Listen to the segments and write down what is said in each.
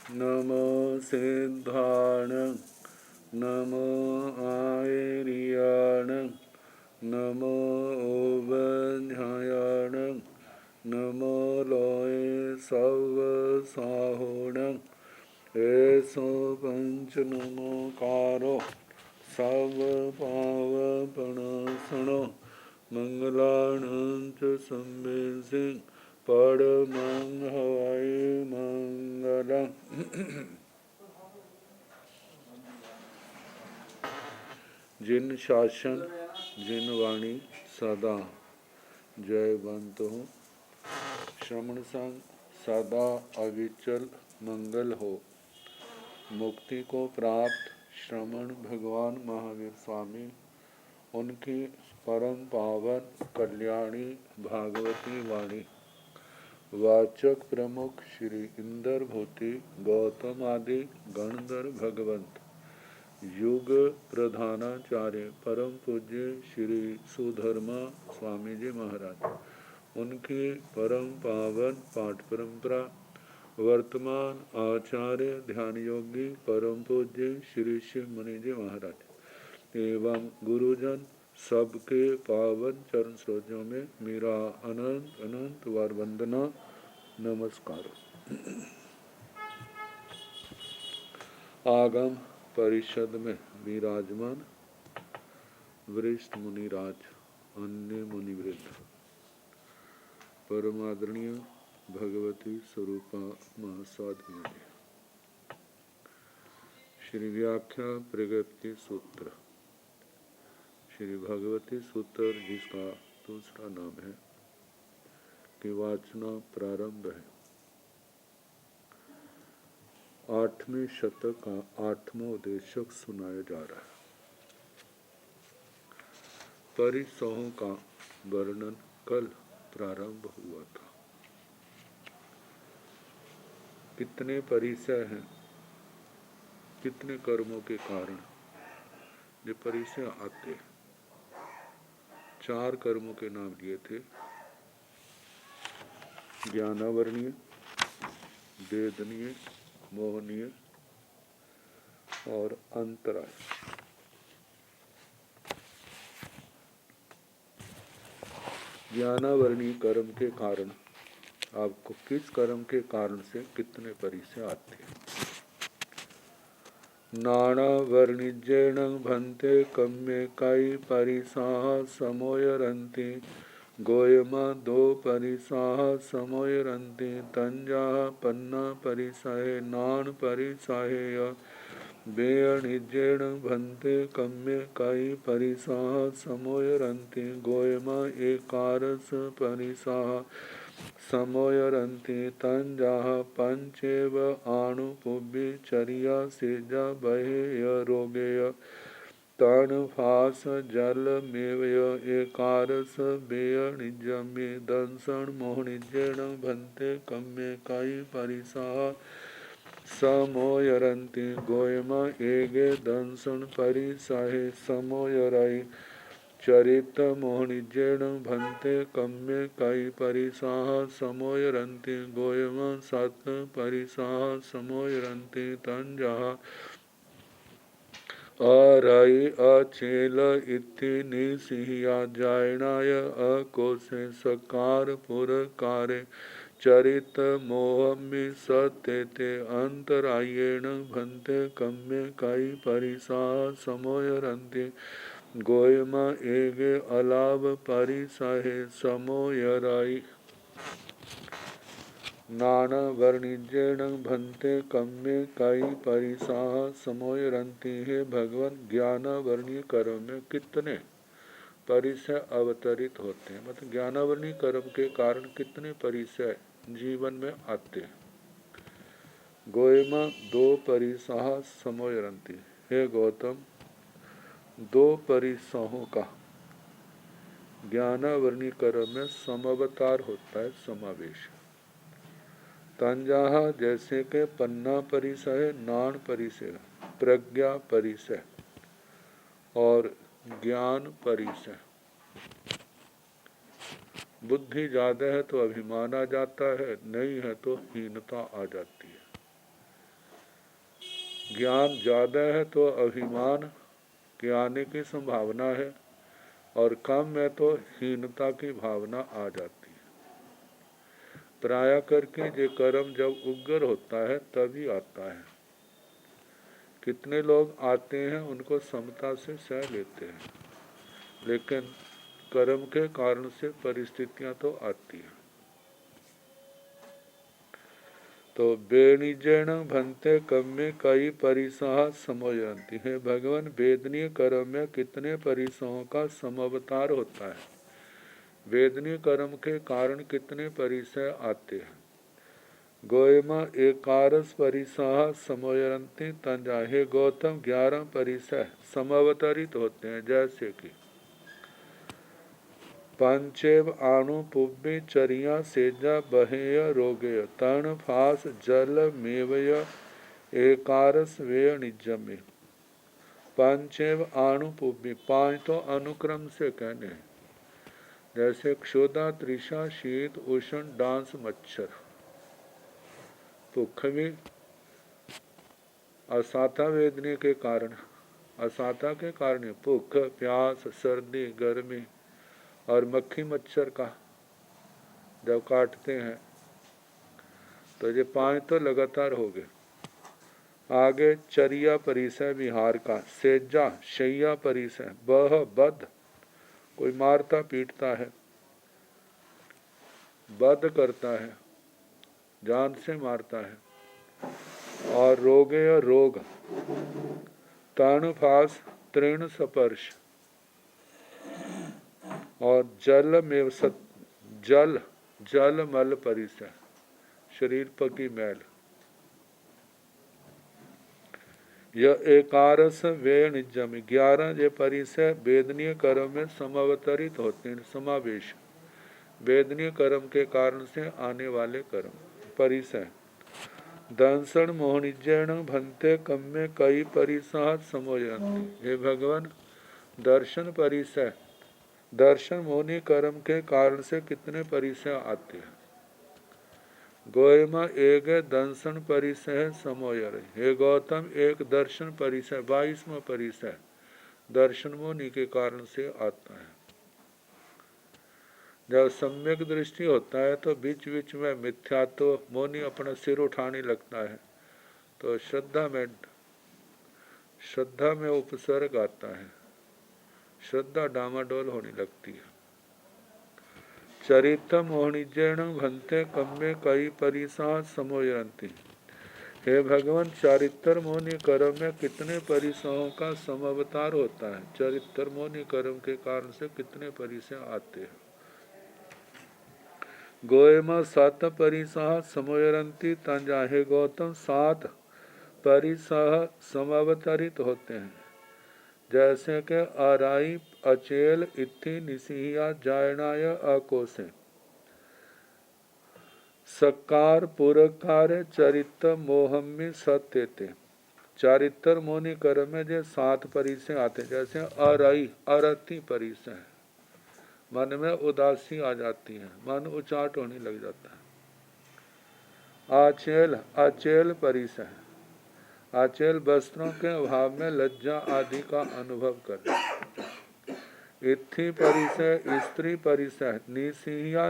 नमो सिद्धाणं नमो आयर्याणं नमो ओबन्यायणं नमो लोये सवसाहुणं ऐसो पंच नमोकारो सर्वपावपणासनो मंगलानं च संवेसिं परमं हवै मंगलम्। जिन शासन जिन वाणी सदा जयवंत हो, श्रमण संग सदा अविचल मंगल हो। मुक्ति को प्राप्त श्रमण भगवान महावीर स्वामी, उनकी परम पावन कल्याणी भागवती वाणी वाचक प्रमुख श्री इंदर भूति गौतम आदि गणधर भगवंत युग प्रधानाचार्य परम पूज्य श्री सुधर्मा स्वामी जी महाराज, उनकी परम पावन पाठ परंपरा वर्तमान आचार्य ध्यान योगी परम पूज्य श्री शिव मुनि जी महाराज एवं गुरुजन सबके पावन चरण स्रोतों में मेरा अनंत अनंत वार वंदना नमस्कार। आगम परिषद में विराजमान वरिष्ठ मुनिराज, अन्य मुनिवृंद, परमादरणीय भगवती स्वरूपा महासाध्वी, श्री व्याख्या प्रगति सूत्र, श्री भगवती सूत्र जिसका दूसरा नाम है कि वाचना प्रारंभ है। 8वें शतक का 8वां उद्देशक सुनाया जा रहा है। परिसहों का वर्णन कल प्रारंभ हुआ था। कितने परिसय हैं, कितने कर्मों के कारण ये परिसय आते हैं। 4 कर्मों के नाम लिए थे, ज्ञानावरणीय, वेदनीय, मोहनीय और अंतराय। ज्ञानावरणीय कर्म के कारण आपको किस कर्म के कारण से कितने परिसय आते हैं। नाना वर्णिजेण भन्ते कम्यकाई परिसाह समोयरन्ति गोयमा 2 परिसाह समोयरन्ति तंजा पन्ना परिसाहे नान परिसाहेय बेयणिजेण भन्ते कम्यकाई परिसाह समोयरन्ति गोयमा 1 परिसाह समोयरन्ति तंजाः पंचेव आणुपुब्बिचर्या सेजा बहेय रोगेय तन फास जलमेवय 1 बेयणिजमे दंसन मोहनिजेण भन्ते कम्यकाई परिसाः समोयरन्ति गोयमा 1 दंसन परिसाहे समोयराई चरित मोहनिजेण भन्ते कम्यकाई परिसाह समोयरन्ति गोयमा 7 परिसाह समोयरन्ति तंजाः अराई अचेल इति निसिह्या जायणाय अकोशे सकार पुरकारे चरित मोहमि सत्यते अंतरायेण भन्ते कम्यकाई परिसाह समोयरन्ति गोयमा 1 अलाव परिसाहे समोयराई नाना वर्णिजेण भन्ते कम्यकाई परिसाह समोयरन्ति। हे भगवान, ज्ञानावरणीय कर्म में कितने परिसय अवतरित होते हैं, मतलब ज्ञानावरणीय कर्म के कारण कितने परिसय जीवन में आते हैं। गोयमा 2 परिसाह समोयरन्ति। हे गौतम, 2 परिसहों का ज्ञानावरणीय कर्म में समावतार होता है, समावेश। तंजाहा जैसे के पन्ना परिसय, नान परिसय, प्रज्ञा परिसय और ज्ञान परिसय। बुद्धि ज्यादा है तो अभिमान आ जाता है, नहीं है तो हीनता आ जाती है। ज्ञान ज़्यादा है तो अभिमान के आने की संभावना है, और कम में तो हीनता की भावना आ जाती है। प्राय करके ये कर्म जब उग्र होता है तभी आता है। कितने लोग आते हैं उनको समता से सह लेते हैं, लेकिन कर्म के कारण से परिस्थितियां तो आती हैं। तो बेनिजेण भंते कम्मे कई परिसह समोयंती है। भगवान, वेदनीय कर्म में कितने परिसहों का समअवतार होता है। वेदनीय कर्म के कारण कितने परिसय आते हैं। गोयमा एकारस परिसह समोयंती तंजा। हे गौतम, 11 परिसय समअवतरित होते हैं, जैसे कि पंचेव आणु पुब्बी चरिया सेजा बहेय रोगेय तर्ण फास जल मेवय एकारस वेय निजमे। पंचेव आणु पुब्बी, 5 तो अनुक्रम से कहने हैं, जैसे क्षुधा, तृषा, शीत, उष्ण, डांस, मच्छर। भूख भी असाता वेदने के कारण, असाता के कारण भूख, प्यास, सर्दी, गर्मी और मक्खी मच्छर का जब काटते हैं तो ये 5 तो लगातार हो गए। आगे चरिया परिसय विहार का, सेजा शैया परिसय, बह बध कोई मारता पीटता है, बध करता है, जान से मारता है, और रोगेय रोग, तर्ण फास तृण स्पर्श, और जल में जल मल परिसय, शरीर पर की मैल। यह एकारस वे निजम, 11 ये परिसय वेदनीय कर्म में समअवतरित होते हैं। समावेश, वेदनीय कर्म के कारण से आने वाले कर्म परिसय। दंसन मोहनिजैन भंते कम्मे कई परिसह समोयंती। हे भगवान, दर्शन परिसय, दर्शन मोहनी कर्म के कारण से कितने परिसय आते हैं। गोयमा एक दंसन परिसय समोयर। हे गौतम, एक दर्शन परिसय 22वां परिसय दर्शन मोहनी के कारण से आता है। जब सम्यक दृष्टि होता है तो बीच बीच में मिथ्यात्व मोहनी अपना सिर उठाने लगता है, तो श्रद्धा में उपसर्ग आता है, श्रद्धा डामाडोल होने लगती है। चरित्र मोहनिजैन भंते कम्मे कई परिसह समोयंती। हे भगवान, चारित्र मोहनी कर्म में कितने परिसहों का समअवतार होता है। चरित्र मोहनी कर्म के कारण से कितने परिसय आते हैं। गोयमा 7 परिसह समोयंती तंजा। हे गौतम, 7 परिसह समअवतरित होते हैं, जैसे कि आराई, अचेल, इत्थि, निसिया, जायणाय, अकोसे। सकार पुरकार चरित्र मोहम्मी सत्यते। चारित्र मोहनी कर्म में जो 7 परिसय आते, जैसे अरई, अरति परिसय, मन में उदासी आ जाती है, मन उचाट होने लग जाता है। आचेल, अचेल परिसय, आचेल वस्त्रों के अभाव में लज्जा आदि का अनुभव कर। इत्थि परिसय, स्त्री परिसय, निसिया,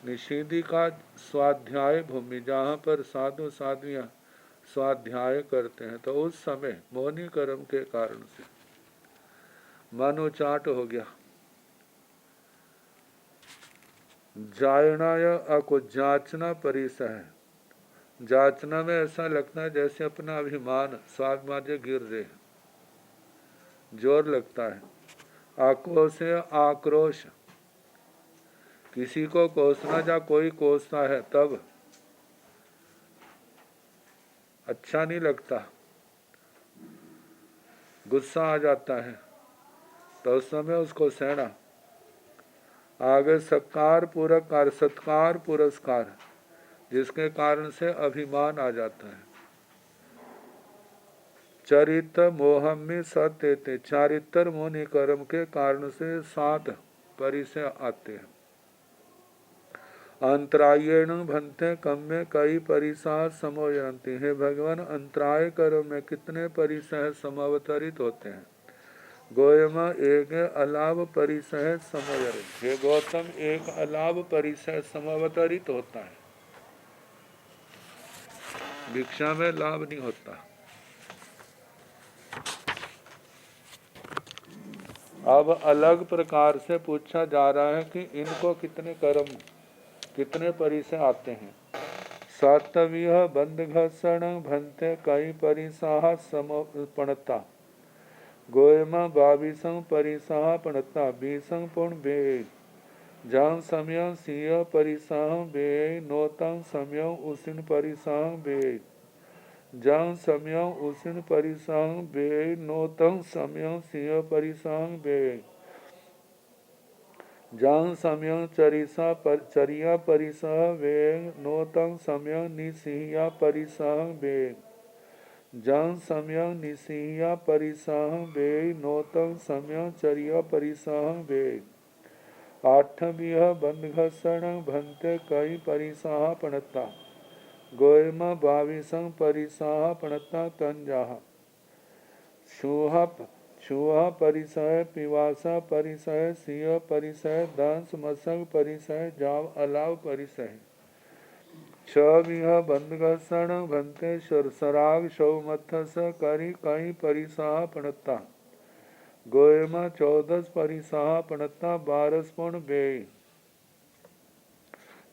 निषिद्धि का स्वाध्याय भूमि, जहाँ पर साधु साध्वियाँ स्वाध्याय करते हैं, तो उस समय मोहनी कर्म के कारण से मन उचाट हो गया। जायणाय को जांचना परिसय है, जांचना में ऐसा लगता है जैसे अपना अभिमान स्वाभिमान गिर रहे, जोर लगता है। आक्रोश से आक्रोश, किसी को कोसना या कोई कोसता है तब अच्छा नहीं लगता, गुस्सा आ जाता है, तो उस समय उसको सहना। आगे सत्कार पुरस्कार, सत्कार पुरस्कार, जिसके कारण से अभिमान आ जाता है। चरित्र मोहम्मी सत्य, चारित्र मोहनी कर्म के कारण से 7 परिसय आते हैं। अंतरायेण भन्ते कम्य कई परिसह समोयंती। हे भगवान, अंतराय कर्म में कितने परिसह समावतरित होते हैं। गोयमा एक अलाव परिसह समोयरित। हे गौतम, एक अलाव परिसह समावतरित होता है, भिक्षा में लाभ नहीं होता। अब अलग प्रकार से पूछा जा रहा है कि इनको कितने कर्म, कितने परिसर आते हैं। सातवीय बंध घर्षण भन्ते कई परिसाह समर्पणता। गोयमा बाविसं परिसाह पणता बीसं पुण बे। जं समय सिय परिसाह बे नोतं समय उसिन परिसाह बे। जं समय उसिन परिसाह बे नोतं समय सिय परिसाह बे। जं समय चरिया परिसह वे नोतं समय निसिया परिसह वे। जं समय निसिया परिसह वे नोतं समय चरिया परिसह वे। आठवीं बंधघर्षण भन्ते कई परिसह पणता। गोयमा बाविसं परिसह पणता तंजाह। छुहा परिसय पिवासा परिसय सिंह परिसय दंस मसंग परिसय जाव अलाव परिसय। छवीह बंधघर्षण भन्ते सराग शौमथस करी कई परिसह पणता। गोयमा 14 परिसह पणता 12 पुण बे।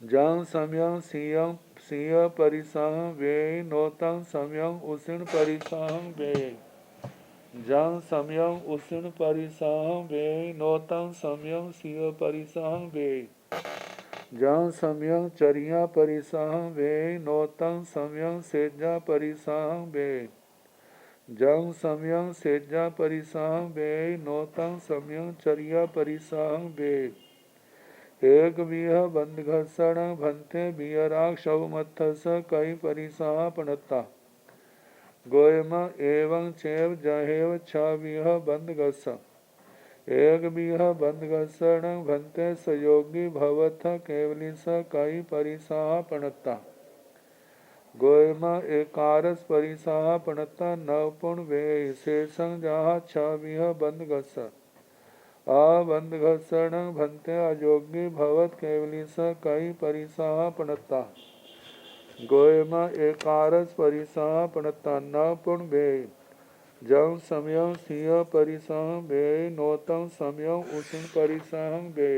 जं समय सिंह परिसह वे नोतं समय उसिन परिसह वे। जं समय उसिन परिसह वे नोतं समय सिंह परिसह वे। जं समय चरिया परिसह वे नोतं समय सेजा परिसह वे। जं समय सेजा परिसह वे नोतं समय चरिया परिसह वे। एक बीह बंधघर्षण भन्ते बियराग शवमथस कई परिसह पणता। गोयमा एवं चैव जहेव छवीह बंधघर्ष। एक बीह बंधघर्षण भन्ते सयोगी भवथ केवलिस कई परिसह पणता। गोयमा एकारस परिसह पणता 9 पुण वे। शेषं जहा छवीह बंधघर्ष। अबंधघर्षण भन्ते अयोगी भवत केवलिस कई परिसह पणता। गोयमा एकारस परिसह पणता 9 पुण बे। जं समय सिंह परिसह बे नोतं समय उसिन परिसह बे।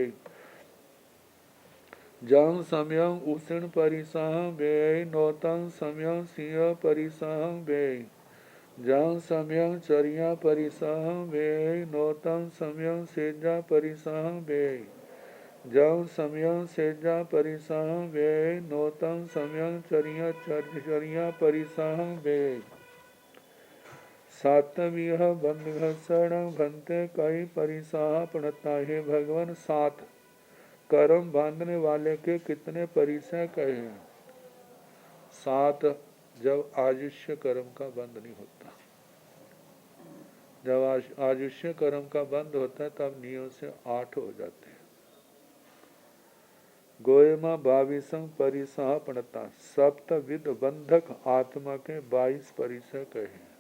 जं समय उसिन परिसह बे नोतं समय सिंह परिसह बे। जं समय चरिया परिसह बे नोतं समय सेजा परिसह बे। जं समय सेजा परिसह बे नोतं समय चरिया परिसह बे। सातवीह बंधघर्षण भन्ते कई परिसह पणता। हे भगवान, 7 कर्म बांधने वाले के कितने परिसर कहे हैं। 7 जब आयुष्य कर्म का बंध नहीं होता। जब आयुष्य कर्म का बंद होता है तब नियम से 8 हो जाते हैं। गोयमा 22 परिसह पणता। सप्तविध बंधक आत्मा के 22 परिसर कहे हैं।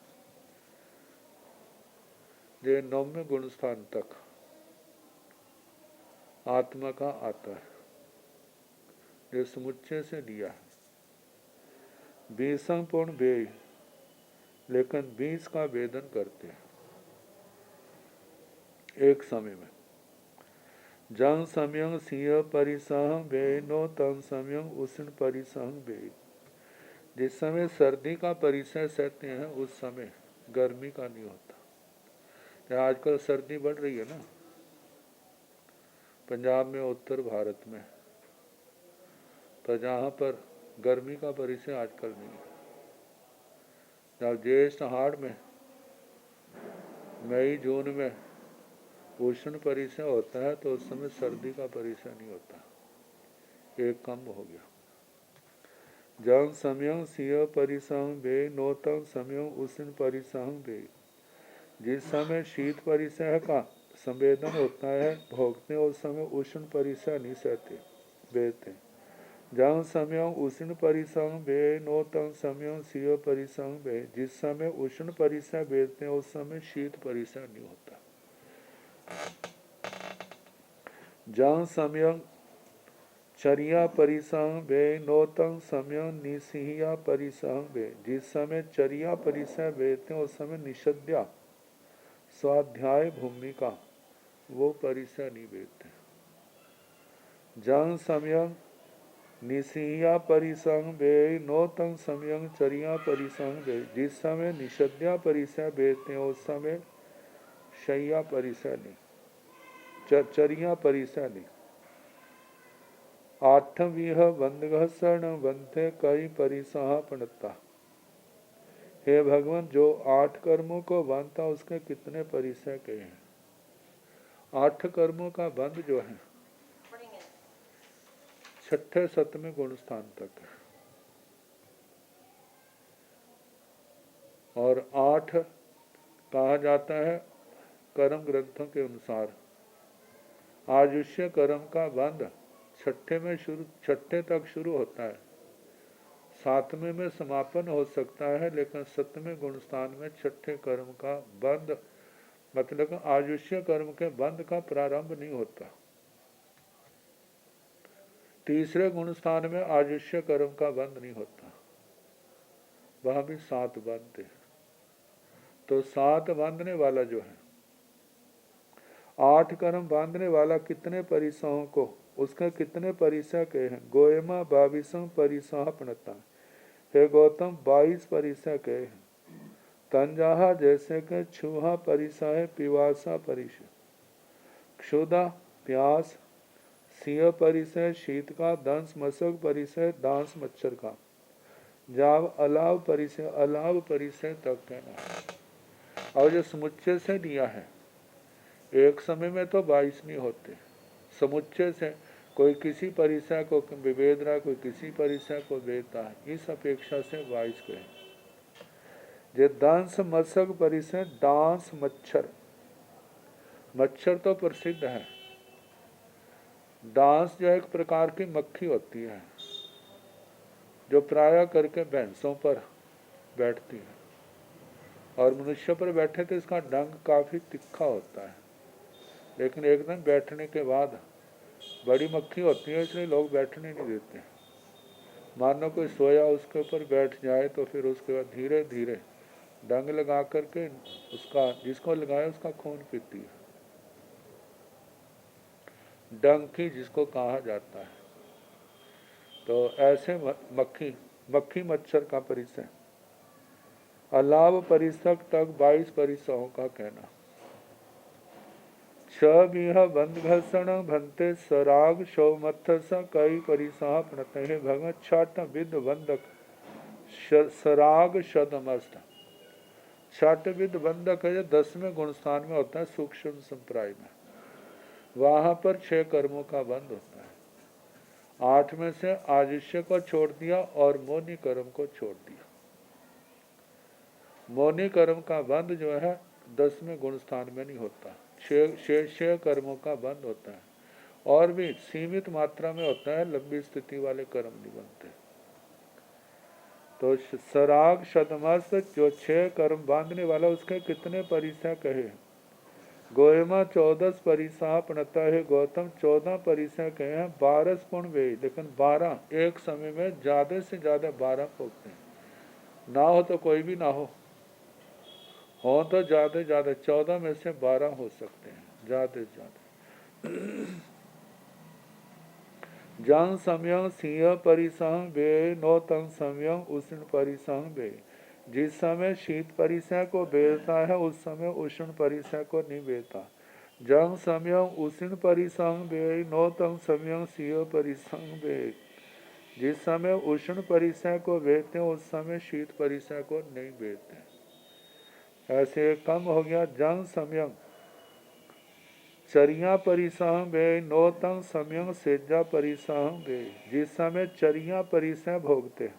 ये 9वें गुण स्थान तक आत्मा का आता है, ये समुच्चय से लिया है। 20 पूर्ण वेद, लेकिन 20 का वेदन करते हैं एक समय में। जं समय सिंह परिसह वे नो तम समय उष्ण परिसह वे। जिस समय सर्दी का परिसर सहते हैं उस समय गर्मी का नहीं होता। आजकल सर्दी बढ़ रही है ना पंजाब में, उत्तर भारत में, पर जहाँ पर गर्मी का परिसर आजकल नहीं है। जब ज्येष्ठ हाड़ में मई जून में उष्ण परिसर होता है तो उस समय सर्दी का परिसर नहीं होता, एक कम हो गया। जं समय सिंह परिसह वे नोतं समय उष्ण परिसह वे। जिस समय शीत परिसर का संवेदन होता है भोगते, उस समय उष्ण परिसर नहीं सहते बेचते। जं समय उष्ण परिसंग बे नो तंग समय सिय परिसंग बे। जिस समय उष्ण परिसर बेचते हैं उस समय शीत परिसर नहीं होता। जं समय चर्या परिसंग बे नो तंग समय निसिया परिसंग बे। जिस समय चर्या परिसर बेचते हैं उस समय निषद्या स्वाध्याय भूमिका वो परिसर नहीं बेचते। जं समय निसिया परिसंग बे नो तंग समय चर्या परिसंग बे। जिस समय निषद्या परिसर बेचते हैं उस समय शय्या परिसर नहीं, चर्या परिसर नहीं। आठवीं बंधग शरण बंधे कई परिसह पणता। हे भगवान, जो 8 कर्मों को बांधता उसके कितने परिसर के हैं। 8 कर्मों का बंध जो है 6ठे 7वें गुण स्थान तक है। और 8 कहा जाता है कर्म ग्रंथों के अनुसार। आयुष्य कर्म का बंध 6ठे तक शुरू होता है, 7वें में समापन हो सकता है, लेकिन 7वें गुण स्थान में 6ठे कर्म का बंध मतलब आयुष्य कर्म के बंध का प्रारंभ नहीं होता। तीसरे गुण स्थान में आयुष्य कर्म का बंध नहीं होता, वहां भी 7 बंधते। तो 7 बांधने वाला जो है, 8 कर्म बांधने वाला कितने परिसहों को, उसका कितने परिसह के हैं। गोयमा 22 परिसह पणता। हे गौतम 22 परिसह के हैं। तंजाहा जैसे के छुहा परिसह पिवासा परिसह, क्षुधा प्यास, सिंह परिसर शीत का, दंस मशक परिसर दांस मच्छर का, जाव अलाव परिसर तक कहना। और जो समुच्चय से दिया है, एक समय में तो 22 नहीं होते, समुच्चय से कोई किसी परिसर को विभेद रहा, कोई किसी परिसर को वेदता है, इस अपेक्षा से 22 कहे। जे दांस मशक परिसर दांस मच्छर, मच्छर तो प्रसिद्ध है। डांस जो एक प्रकार की मक्खी होती है जो प्राय करके भैंसों पर बैठती है, और मनुष्य पर बैठे तो इसका डंक काफी तीखा होता है, लेकिन एक दिन बैठने के बाद बड़ी मक्खी होती है इसलिए लोग बैठने नहीं देते। मानो कोई सोया उसके ऊपर बैठ जाए तो फिर उसके बाद धीरे धीरे डंग लगा करके उसका, जिसको लगाए उसका खून पीती है, डंकी जिसको कहा जाता है। तो ऐसे मक्खी मच्छर का परिसर। अलाव परिसर तक 22 परिसरों का कहना। छह बंध घर्षण भंते सराग शोमथ स कई परिसह प्रणते। हे भगवत 6 विध बंधक सराग शदमस्त। 6 विध बंधक है, 10वें गुण स्थान में होता है सूक्ष्म संप्राय में, वहां पर 6 कर्मों का बंध होता है। 8 में से आयुष्य को छोड़ दिया और मौनी कर्म को छोड़ दिया। मौनी कर्म का बंध जो है 10वें गुण स्थान में नहीं होता, 6 कर्मों का बंध होता है, और भी सीमित मात्रा में होता है, लंबी स्थिति वाले कर्म नहीं बनते। तो सराग शतमस जो 6 कर्म बांधने वाला उसके कितने परिसर कहे। गोयमा 14 परिसह पणता है। गौतम 14 परिसर कहे हैं, 12 पूर्ण वे, लेकिन 12 एक समय में ज्यादा से ज्यादा 12 पोकते हैं। ना हो तो कोई भी ना हो तो ज्यादा 14 में से 12 हो सकते हैं, ज्यादा से ज्यादा। जंग समय सिंह परिसंग बे नो तंग समय उष्ण परिसंग बे। जिस समय शीत परिसर को बेचता है उस समय उष्ण परिसर को नहीं बेचता। जंग समय उष्ण परिसंग बे नो तंग समय सिंह परिसंग बे। जिस समय उष्ण परिसर को बेचते हैं उस समय शीत परिसर को नहीं बेचते। ऐसे कम हो गया। जंग समय चरिया परिसह बे नो तंग समय सेजा परिसह बे। जिस समय चरिया परिसह भोगते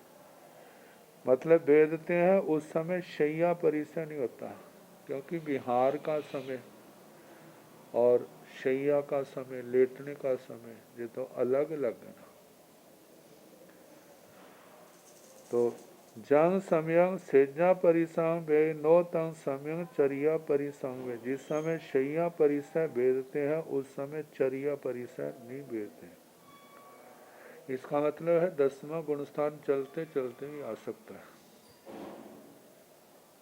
मतलब बेदते हैं उस समय शैया परिसह नहीं होता, क्योंकि विहार का समय और शैया का समय, लेटने का समय, ये तो अलग अलग है ना। तो जंग समयंग सेजा परिसंग वे नो तंग समयंग चरिया परिसंग वे। जिस समय शैया परिसय भेदते हैं उस समय चरिया परिसय नहीं भेदते। इसका मतलब है 10वां गुणस्थान चलते चलते ही आ सकता है,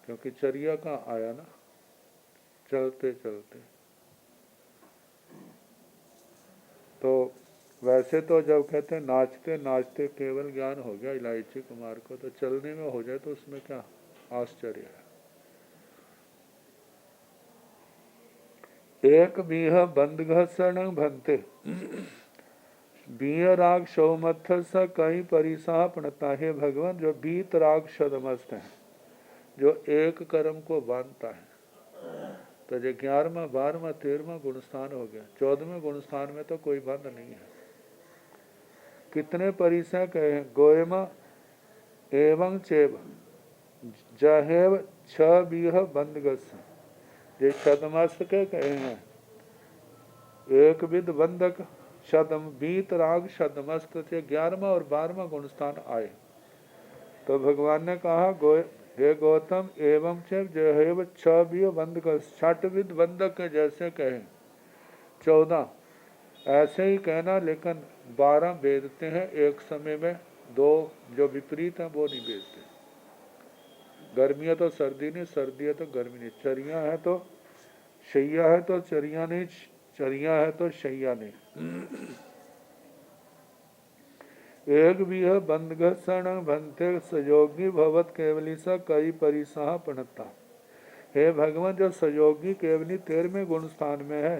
क्योंकि चरिया का आया ना, चलते चलते। तो वैसे तो जब कहते हैं नाचते नाचते केवल ज्ञान हो गया इलायची कुमार को, तो चलने में हो जाए तो उसमें क्या आश्चर्य है। एक बीह बंद घसण भंते बीह राग शौमथ स कई परिसाह पणता है। भगवान जो बीत राग शदमस्त है, जो एक कर्म को बांधता है, तो जो 11वां 12वां 13वां गुणस्थान हो गया, 14वें गुणस्थान में तो कोई बंध नहीं है। कितने परिसय कहे हैं, गोयमा एवं चेब जहेव छ बीह बंदगस, ये छदमस्त के कहे हैं। एक विद बंधक शदम बीत राग शदमस्त से 11वां और 12वां गुणस्थान आए। तो भगवान ने कहा हे गौतम एवं चेब जहेव छ बीह बंदगस, छठ विद बंधक के जैसे कहे 14 ऐसे ही कहना, लेकिन 12 भेदते हैं एक समय में, 2 जो विपरीत हैं वो नहीं भेदते। गर्मी है तो सर्दी नहीं, सर्दी है तो गर्मी नहीं, चरिया है तो शैया है तो चरिया नहीं, चरिया है तो शैया नहीं। एक भी है बंधघसण भंते सयोगी भवत केवली सा कई परिसाह पणता। हे भगवान जो सयोगी केवली 13वें गुण स्थान में है,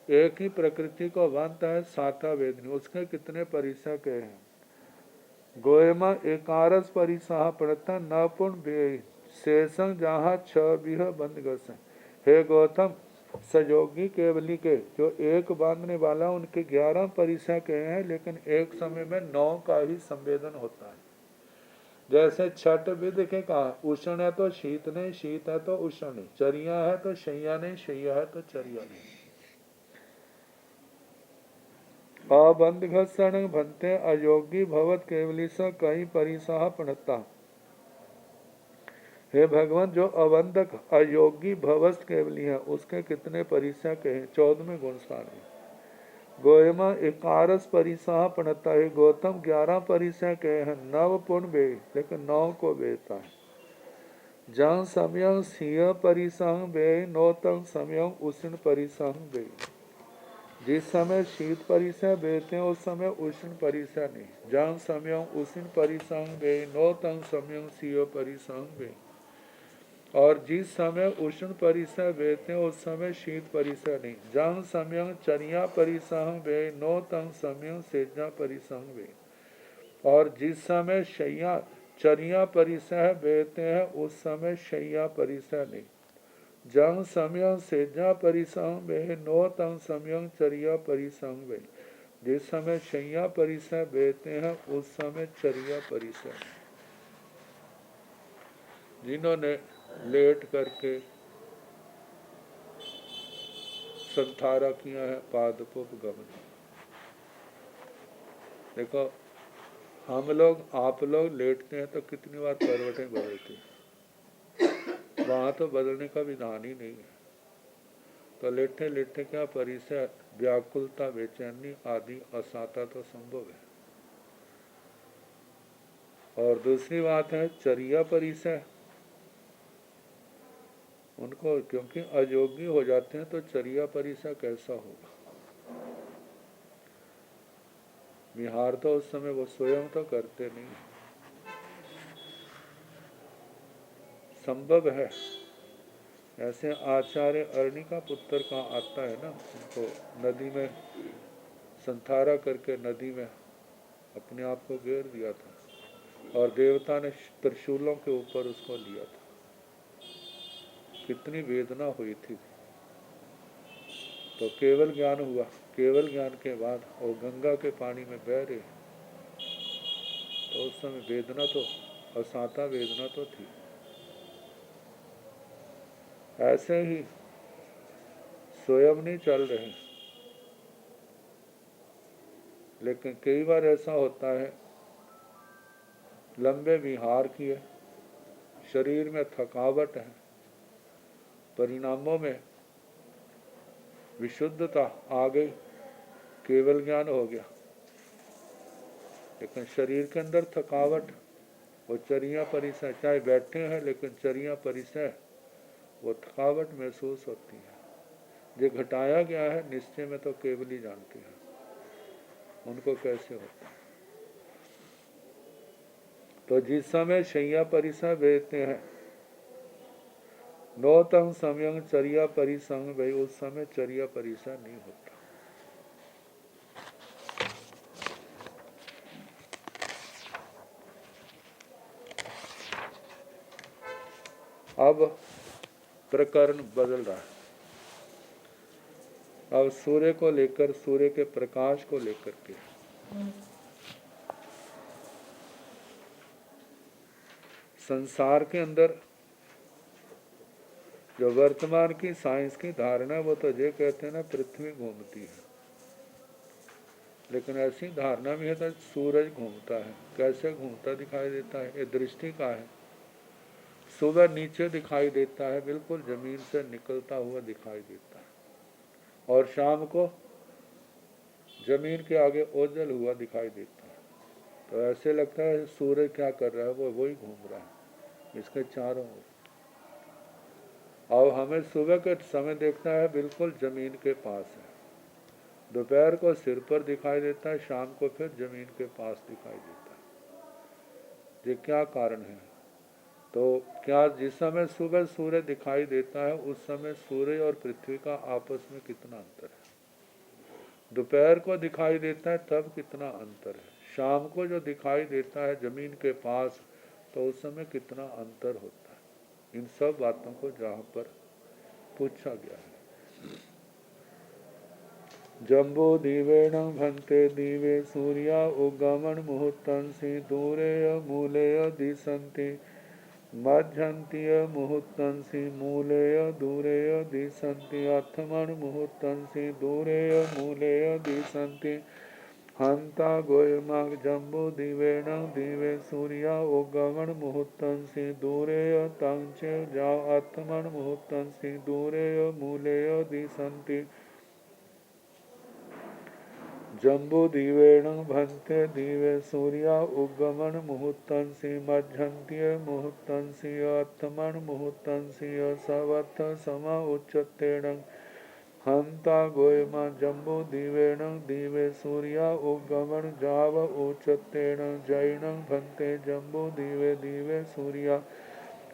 एक ही प्रकृति को बांधता है, साता वेदनी, उसके कितने परिसह के हैं। गोयमा एकारस परिसाह पड़ता न पुण्य बे शेषं जहाँ छ बिह बंद गस। हे गौतम सयोगी केवली के जो एक बांधने वाला, उनके 11 परिसह के हैं, लेकिन एक समय में 9 का ही संवेदन होता है। जैसे छठ विध के कहा, उष्ण है तो शीत नहीं, शीत है तो उष्ण नहीं, चरिया है तो शैया नहीं, शैया है तो चरिया नहीं। अबंध घसण भंते अयोगी भवत केवली स कई परिसाह पणता। हे भगवान जो अबंधक अयोगी भवस्त केवली है, उसके कितने परिसह के हैं, 14वें गुण स्थान में। गोयमा 11 परिसाह पणता है, गौतम 11 परिसह के हैं, 9 पुण्य बे, लेकिन 9 को बेता है। जं समय सिंह परिसंग बे नो तंग समय उष्ण परिसंग बे। जिस समय शीत परिसय बेचते हैं उस समय उष्ण परिसय नहीं। जंग समय उष्ण परिसंग बे नो तंग समय सिंह परिसंग बे। और जिस समय उष्ण परिसय बेचते हैं उस समय शीत परिसय नहीं। जंग समय चरिया परिसंग बे नो तंग समय सेजा परिसंग बे। और जिस समय शैया चरिया परिसय बेचते हैं उस समय शैया परिसय नहीं। जंग समय सेजा परिसंग वे नो तंग समय चरिया परिसंग वे। जिस समय शैया परिसय बेचते हैं उस समय चरिया परिसय। जिन्होंने लेट करके संथारा किया है पादपोप गमन। देखो हम लोग आप लोग लेटते हैं तो कितनी बार करवटें बदलते हैं, वहां तो बदलने का विधान ही नहीं है। तो लेटे लेटे क्या परिसय व्याकुलता बेचैनी आदि असाता तो संभव है। और दूसरी बात है चरिया परिसय, उनको क्योंकि अयोगी हो जाते हैं तो चरिया परिसय कैसा होगा। विहार तो उस समय वो स्वयं तो करते नहीं, संभव है। ऐसे आचार्य अरणी का पुत्र कहाँ आता है ना, उनको नदी में संथारा करके नदी में अपने आप को घेर दिया था और देवता ने त्रिशूलों के ऊपर उसको लिया था। कितनी वेदना हुई थी। तो केवल ज्ञान हुआ, केवल ज्ञान के बाद और गंगा के पानी में बह रहे, तो उस समय वेदना तो असाता वेदना तो थी। ऐसे ही स्वयं नहीं चल रहे, लेकिन कई बार ऐसा होता है लंबे विहार किए, शरीर में थकावट है, परिणामों में विशुद्धता आ गई, केवल ज्ञान हो गया, लेकिन शरीर के अंदर थकावट, वो चर्या परिसय, चाहे बैठे हैं लेकिन चर्या परिसय वो थकावट महसूस होती है। जो घटाया गया है निश्चय में तो केवल ही जानते हैं उनको कैसे होता है। तो जिस समय शैया परिसय बैठते हैं, नौतंग समयंग चर्या परिसंग, भाई उस समय चर्या परिसय नहीं होता। अब प्रकरण बदल रहा है। अब सूर्य को लेकर, सूर्य के प्रकाश को लेकर के संसार के अंदर जो वर्तमान की साइंस की धारणा, वो तो ये कहते हैं ना पृथ्वी घूमती है, लेकिन ऐसी धारणा भी है तो सूरज घूमता है। कैसे घूमता दिखाई देता है? ये दृष्टि का है। सुबह नीचे दिखाई देता है, बिल्कुल जमीन से निकलता हुआ दिखाई देता है, और शाम को जमीन के आगे ओझल हुआ दिखाई देता है। तो ऐसे लगता है सूरज क्या कर रहा है, वो वही घूम रहा है इसके चारों ओर। और हमें सुबह के समय देखना है, बिल्कुल जमीन के पास है। दोपहर को सिर पर दिखाई देता है, शाम को फिर जमीन के पास दिखाई देता है। ये क्या कारण है? तो क्या जिस समय सुबह सूर्य दिखाई देता है उस समय सूर्य और पृथ्वी का आपस में कितना अंतर है? दोपहर को दिखाई देता है तब कितना अंतर है? शाम को जो दिखाई देता है जमीन के पास, तो उस समय कितना अंतर होता है? इन सब बातों को जहाँ पर पूछा गया है। जम्बो दीवेण भन्ते दीवे सूर्या उगमन मुहूर्तंसि दूरे मूले दिशन्ति मध्यन्तीय मुहूर्तंसि मूले दूरे दिशन्ति अर्थमन मुहूर्तंसि दूरे मूले दिशन्ति हंता गोयमाग जम्बो दीवेण दीवे सूर्या उगमन मुहूर्तंसि दूरे तंचे जाओ अर्थमन मुहूर्तंसि दूरे मूले दिशन्ति जम्बू दीवेण भन्ते दीवे सूर्या उगमन मुहूर्तंसि मध्यन्तीय मुहूर्तंसि अर्थमन मुहूर्तंसि सवत्थ समा उच्चतेण हंता गोयमा जम्बू दीवेण दीवे सूर्या उगमन जाव उच्चतेण जैन भन्ते जम्बू दीवे दीवे सूर्या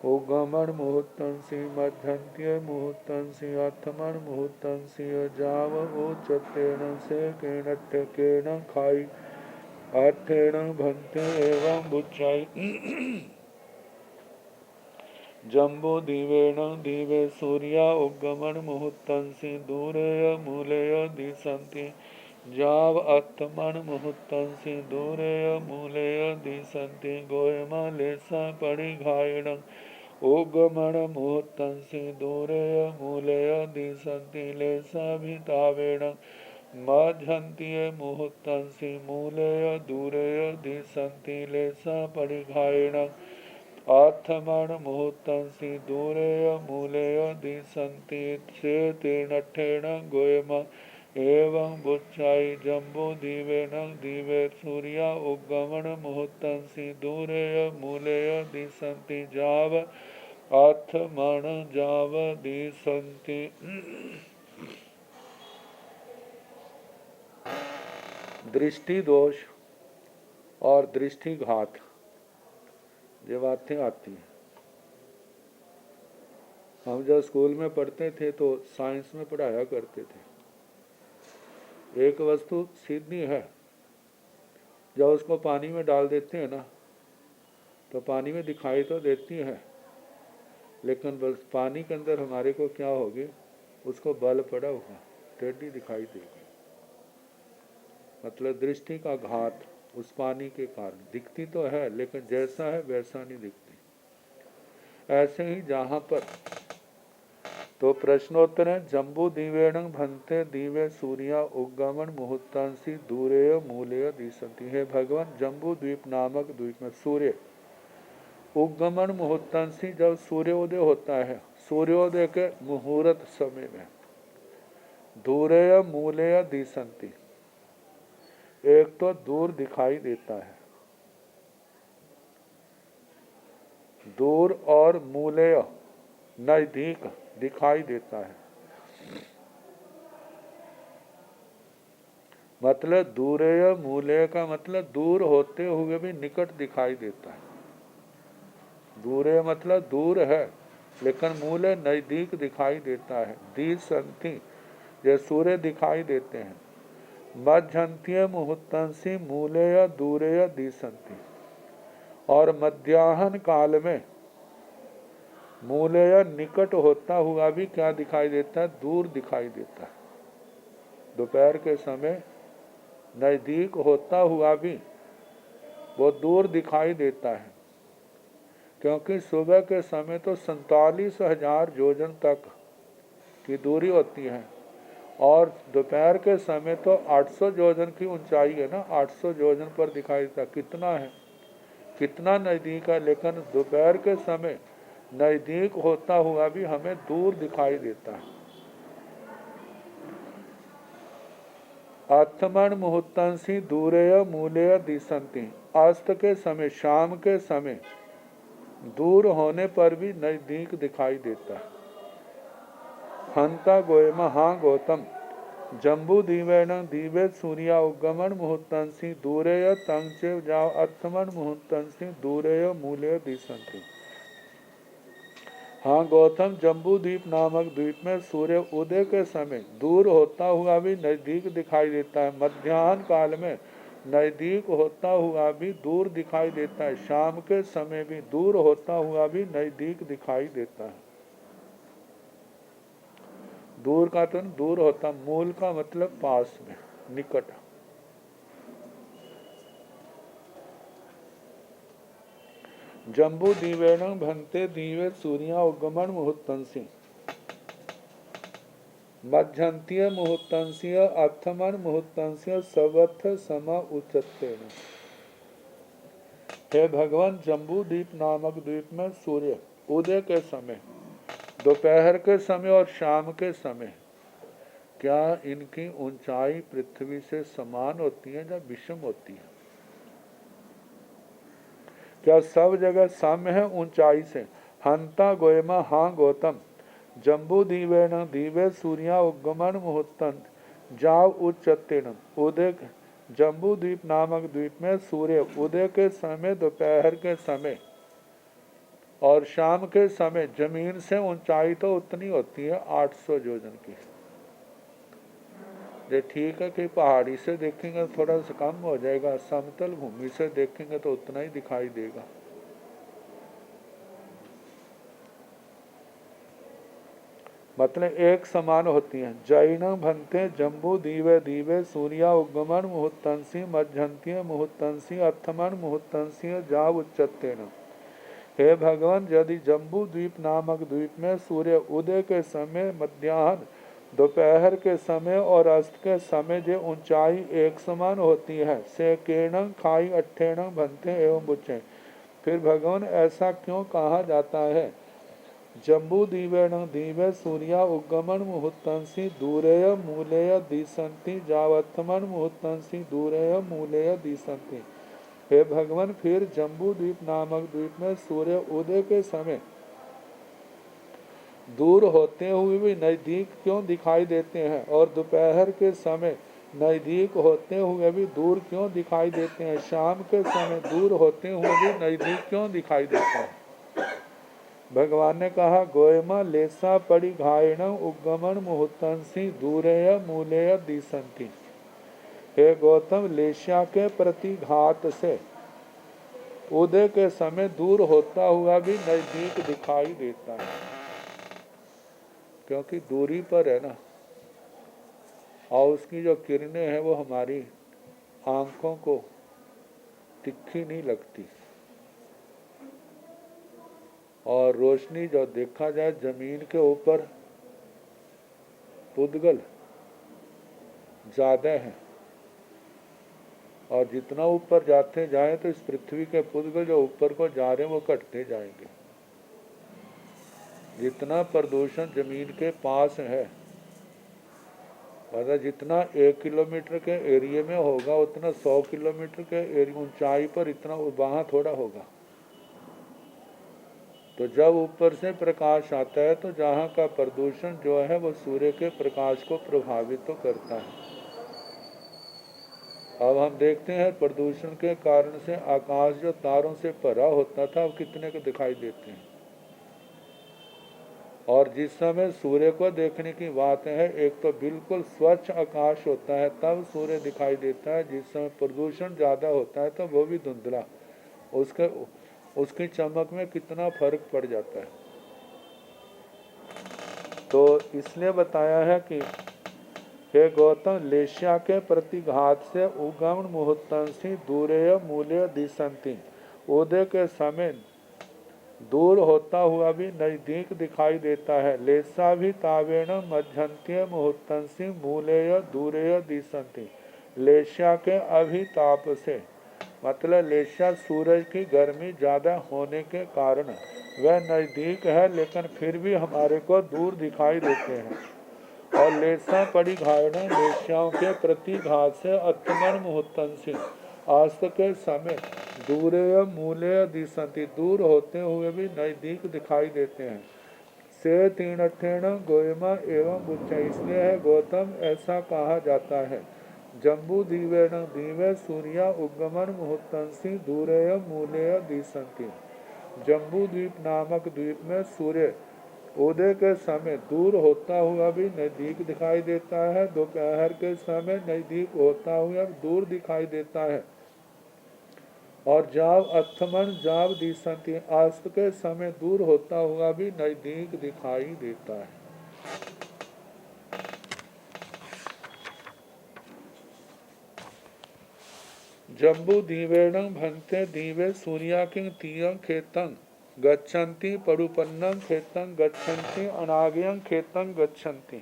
उगमन मुहूर्तंसि मध्यन्तीय मुहूर्तंसि अर्थमन मुहूर्तंसि जाव उच्चतेन सेकेन ठकेन खाई अर्थेन भन्ते एवं बुच्चाई जम्बो दीवेण दीवे सूर्या उगमन मुहूर्तंसि दूरे मूले दिशन्ति जाव अर्थमन मुहूर्तंसि दूरे मूले दिशन्ति गोयमा लेसा परिघायण उगमन मुहूर्तंसि दूरे मूले दिशन्ति लेशाभितावेण मध्यन्तीय मुहूर्तंसि मूले दूरे दिशन्ति लेशा परिघायण अर्थमन मुहूर्तंसि दूरे मूले दिशन्ति तेनठेन गोयम एवं बुच्चाई जम्बो दीवेन दीवे सूर्या उगमन मुहूर्तंसि दूरे मूले दिशन्ति जाव अर्थमन जाव दिशन्ति। दृष्टि दोष और दृष्टिघात ये बातें आती हैं। हम जब स्कूल में पढ़ते थे तो साइंस में पढ़ाया करते थे, एक वस्तु सीधी है, जब उसको पानी में डाल देते हैं ना तो पानी में दिखाई तो देती है, लेकिन बस पानी के अंदर हमारे को क्या होगी, उसको बल पड़ा होगा, टेढ़ी दिखाई देगी। मतलब दृष्टि का घात उस पानी के कारण दिखती तो है, लेकिन जैसा है वैसा नहीं दिखती। ऐसे ही जहाँ पर तो प्रश्नोत्तर है, जम्बू दीवेण भन्ते दीवे सूर्या उगमन मुहूर्तांसी दूरे मूल्य दिशंति। है भगवान, जम्बू द्वीप नामक द्वीप में सूर्य उगमन मुहूर्तंसी, जब सूर्योदय होता है, सूर्योदय के मुहूर्त समय में। दूरेय मूलेय दिशंति, एक तो दूर दिखाई देता है, दूर, और मूलेय नजदीक दिखाई देता है। मतलब दूरेय मूलेय का मतलब दूर होते हुए भी निकट दिखाई देता है। दूरे मतलब दूर है, लेकिन मूले नजदीक दिखाई देता है। दिशंति, ये सूर्य दिखाई देते हैं। मध्यंतीय मुहूर्तंसी मूलेय दूरेय दिशंति, और मध्याह्न काल में मूलेय निकट होता हुआ भी क्या दिखाई देता है? दूर दिखाई देता है। दोपहर के समय नजदीक होता हुआ भी वो दूर दिखाई देता है, क्योंकि सुबह के समय तो 47,000 योजन तक की दूरी होती है, और दोपहर के समय तो 800 योजन की ऊंचाई है ना, 800 योजन पर दिखाई देता। कितना है, कितना नज़दीक है, लेकिन दोपहर के समय नज़दीक होता हुआ भी हमें दूर दिखाई देता है। अर्थमण मुहूर्तंसी दूरेय मूलेय दिशंति, अस्त के समय, शाम के समय दूर होने पर भी नजदीक दिखाई देता है। हंता गोयम, हाँ गौतम, जम्बू दीवेण दीवे सूर्या उगमन मुहूर्तंसी दूरेय तंचे जाओ अर्थमण मुहूर्तंसी दूरेय मूलेय दिशंति। हाँ गौतम, जम्बू द्वीप नामक द्वीप में सूर्य उदय के समय दूर होता हुआ भी नजदीक दिखाई देता है। मध्याह्न काल में नजदीक होता हुआ भी दूर दिखाई देता है। शाम के समय भी दूर होता हुआ भी नजदीक दिखाई देता है। दूर का तो दूर होता, मूल का मतलब पास में, निकट। जम्बू दीवेण भंते दीवे सूर्या उगमन मुहूर्तंसी मध्यंतीय मुहूर्तंसीय अर्थमन मुहूर्तंसीय सर्वथ समा उच्चतेन। हे भगवान, जम्बू द्वीप नामक द्वीप में सूर्य उदय के समय, दोपहर के समय और शाम के समय क्या इनकी ऊंचाई पृथ्वी से समान होती है या विषम होती है? क्या सब जगह साम्य है ऊंचाई से? हंता गोयमा, हाँ गौतम, जम्बू दीवेण दीवे सूर्या उगमन मुहूर्तन जाव उच्चतेन, उदय, जम्बू द्वीप नामक द्वीप में सूर्य उदय के समय, दोपहर के समय और शाम के समय जमीन से ऊंचाई तो उतनी होती है 800 योजन की। ये ठीक है कि पहाड़ी से देखेंगे तो थोड़ा सा कम हो जाएगा, समतल भूमि से देखेंगे तो उतना ही दिखाई देगा। मतलब एक समान होती हैं। जैन भंते जम्बू दीवे दीवे सूर्या उगमन मुहूर्तंसी मध्यंतीय मुहूर्तंसी अर्थमन मुहूर्तंसी जाव उच्चतेन। हे भगवान, यदि जम्बू द्वीप नामक द्वीप में सूर्य उदय के समय, मध्याह्न, दोपहर के समय और अस्त के समय जो ऊंचाई एक समान होती है, से केणं खाई अट्ठेणं भंते एवं बुचे, फिर भगवान ऐसा क्यों कहा जाता है? जम्बू दीवेण दीवे सूर्या उगमन मुहूर्तंसी दूरेय मूलेय दिशंति जावत्थमन मुहूर्तंसी दूरेय मूलेय दिशंति। हे भगवान, फिर जम्बू द्वीप नामक द्वीप में सूर्य उदय के समय दूर होते हुए भी नजदीक क्यों दिखाई देते हैं, और दोपहर के समय नजदीक होते हुए भी दूर क्यों दिखाई देते हैं? शाम के समय दूर होते हुए भी नजदीक क्यों दिखाई देते हैं? भगवान ने कहा, गोयमा लेसा पड़ी घायण उगमन मुहूर्तंसी दूरेय मूलेय दिशंति। हे गौतम, लेशा के प्रति घात से उदय के समय दूर होता हुआ भी नजदीक दिखाई देता है, क्योंकि दूरी पर है ना, और उसकी जो किरणें हैं वो हमारी आंखों को तिखी नहीं लगती, और रोशनी जो देखा जाए जमीन के ऊपर पुद्गल ज्यादा है, और जितना ऊपर जाते जाएं तो इस पृथ्वी के पुद्गल जो ऊपर को जा रहे हैं वो घटते जाएंगे। जितना प्रदूषण जमीन के पास है, मतलब जितना 1 किलोमीटर के एरिया में होगा उतना 100 किलोमीटर के ऊंचाई पर इतना वहाँ थोड़ा होगा। तो जब ऊपर से प्रकाश आता है तो जहाँ का प्रदूषण जो है वो सूर्य के प्रकाश को प्रभावित तो करता है। अब हम देखते हैं प्रदूषण के कारण से आकाश जो तारों से भरा होता था अब कितने को दिखाई देते हैं। और जिस समय सूर्य को देखने की बात है, एक तो बिल्कुल स्वच्छ आकाश होता है तब सूर्य दिखाई देता है। जिस समय प्रदूषण ज़्यादा होता है तो वो भी धुंधला, उसकी चमक में कितना फर्क पड़ जाता है। तो इसलिए बताया है कि हे गौतम, लेश्या के प्रतिघात से उगम मुहूर्तंसी दूरेय मूल्य दिशंति, उदय के समय दूर होता हुआ भी नजदीक दिखाई देता है। लेसा भी तावेण मध्यंत्य मुहूर्तंसी मूलेय दूरेय दिशंति, लेश्या के अभिताप से, मतलब लेश्या सूरज की गर्मी ज़्यादा होने के कारण वह नज़दीक है लेकिन फिर भी हमारे को दूर दिखाई देते हैं। और लेसा परिघारण लेश्याओं के प्रतिघात से अत्मन मुहूर्तंसी, अस्त के समय दूरेय मूल्य दिशंति, दूर होते हुए भी नज़दीक दिखाई देते हैं। से तीर्णठेण गोयमा एवं उच्च, इसलिए है गौतम ऐसा कहा जाता है। जम्बू दीवेण दीवे सूर्या उगमन मुहूर्तंसी दूरेय मूलेय दिशंति, जम्बू द्वीप नामक द्वीप में सूर्य उदय के समय दूर होता हुआ भी नजदीक दिखाई देता है, दोपहर के समय नजदीक होता हुआ दूर दिखाई देता है। और जाव अथमन जाव दिशंति, अस्त के समय दूर होता हुआ भी नजदीक दिखाई देता है। जम्बू दीवेण भन्ते दीवे सूर्याकिं तीयं खेतं गच्छन्ति, परुपन्नं खेतं गच्छन्ति, अनागयं खेतं गच्छन्ति।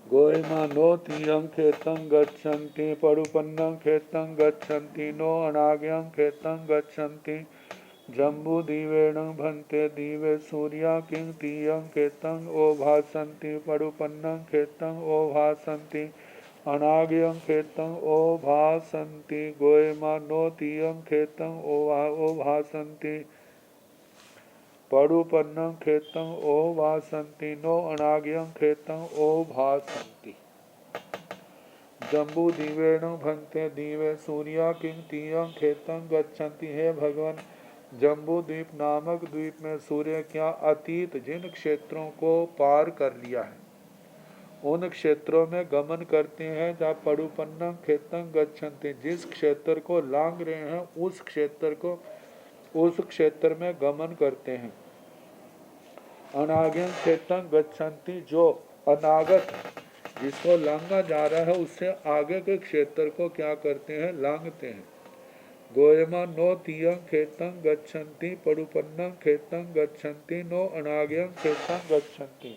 गोयमा नो तीयं खेतं गच्छन्ति, परुपन्नं खेतं गच्छन्ति, नो अनागयं खेतं गच्छन्ति। जम्बू दीवेण भन्ते दीवे सूर्या किं तीयं खेतं ओभासन्ति, परुपन्नं खेतं ओभासन्ति, अनागयं खेतं ओभासन्ति। गोयमा नो तीयं खेतं ओभासन्ति, परुपन्नं खेतं ओभासन्ति, नो अनागयं खेतं ओभासन्ति। जम्बू दीवेण भन्ते दीवे सूर्या किं तीयं खेतं गच्छन्ति, हे भगवान, जम्बू द्वीप नामक द्वीप में सूर्य क्या अतीत जिन क्षेत्रों को पार कर लिया है उन क्षेत्रों में गमन करते हैं। जहाँ परुपन्नं खेतं गच्छन्ति, जिस क्षेत्र को लांग रहे हैं उस क्षेत्र में गमन करते हैं। अनागयं खेतं गच्छन्ति, जो अनागत जिसको लांगा जा रहा है उससे आगे के क्षेत्र को क्या करते हैं, लांगते हैं। गोयमा नो तीयं खेतं गच्छन्ति, परुपन्नं खेतं गच्छन्ति, नो अनागयं खेतं गच्छन्ति।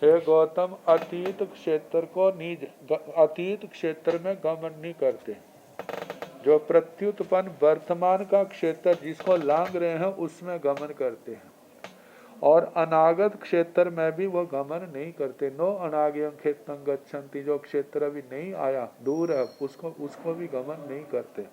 हे गौतम, अतीत क्षेत्र में गमन नहीं करते, जो प्रत्युत्पन्न वर्तमान का क्षेत्र जिसको लांग रहे हैं उसमें गमन करते हैं। और अनागत क्षेत्र में भी वो गमन नहीं करते। नो अनागयं खेतं गच्छन्ति, जो क्षेत्र अभी नहीं आया दूर है उसको भी गमन नहीं करते।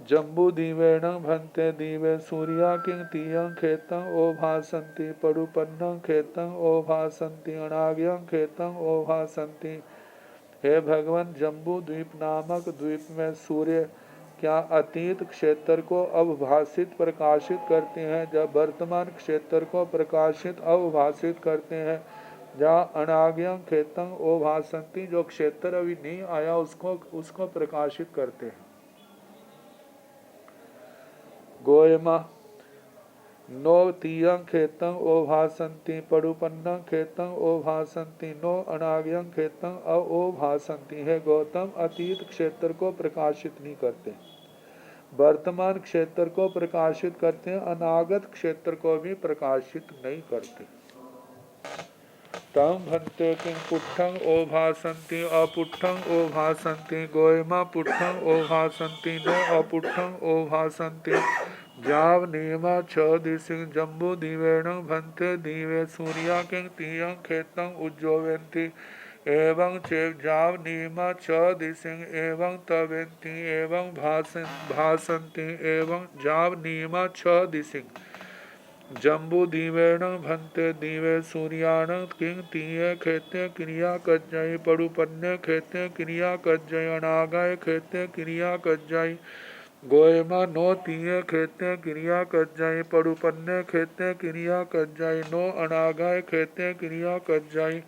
जम्बू दीवेण भन्ते दीवे सूर्या किं तीयं खेतं ओभासन्ति, परुपन्नं खेतं ओभासन्ति, अनागयं खेतं ओभासन्ति। हे भगवान, जम्बू द्वीप नामक द्वीप में सूर्य क्या अतीत क्षेत्र को अवभाषित प्रकाशित करते हैं, जब वर्तमान क्षेत्र को प्रकाशित अवभाषित करते हैं। जहाँ अनागयं खेतं ओभासन्ति, जो क्षेत्र अभी नहीं आया उसको प्रकाशित करते हैं। गोयमा नो तीयं खेतं ओभासन्ति, परुपन्नं खेतं ओभासन्ति, नो अनागयं खेतं ओभासन्ति। है गौतम, अतीत क्षेत्र को प्रकाशित नहीं करते। वर्तमान क्षेत्र को प्रकाशित करते हैं, अनागत क्षेत्र को भी प्रकाशित नहीं करते। तम भन्ते किं पुट्ठं ओभासन्ति अपुट्ठं ओभासन्ति गोयमा पुट्ठं ओभासन्ति न अपुट्ठं ओभासन्ति जाव नियमा छ दिशिं जम्बू दिवेण भन्ते दिवे सूर्या किं तीयं खेतं उज्जोवन्ति एवं चेव जाव नियमा छ दिशिं एवं तवेन्ति एवं भासन्ति एवं जाव नियमा छ दिशिं जम्बू दिवेण भन्ते दिवे सूर्याण किंग तीय खेते क्रिया कज्जय पड़ुपन्य खेते क्रिया कज्जय अनागाय खेते क्रिया कज्जय गोयमा नो तीय खेते क्रिया कज्जय पड़ुपन्य खेते क्रिया कज्जय नो अनागाय खेते क्रिया कज्जय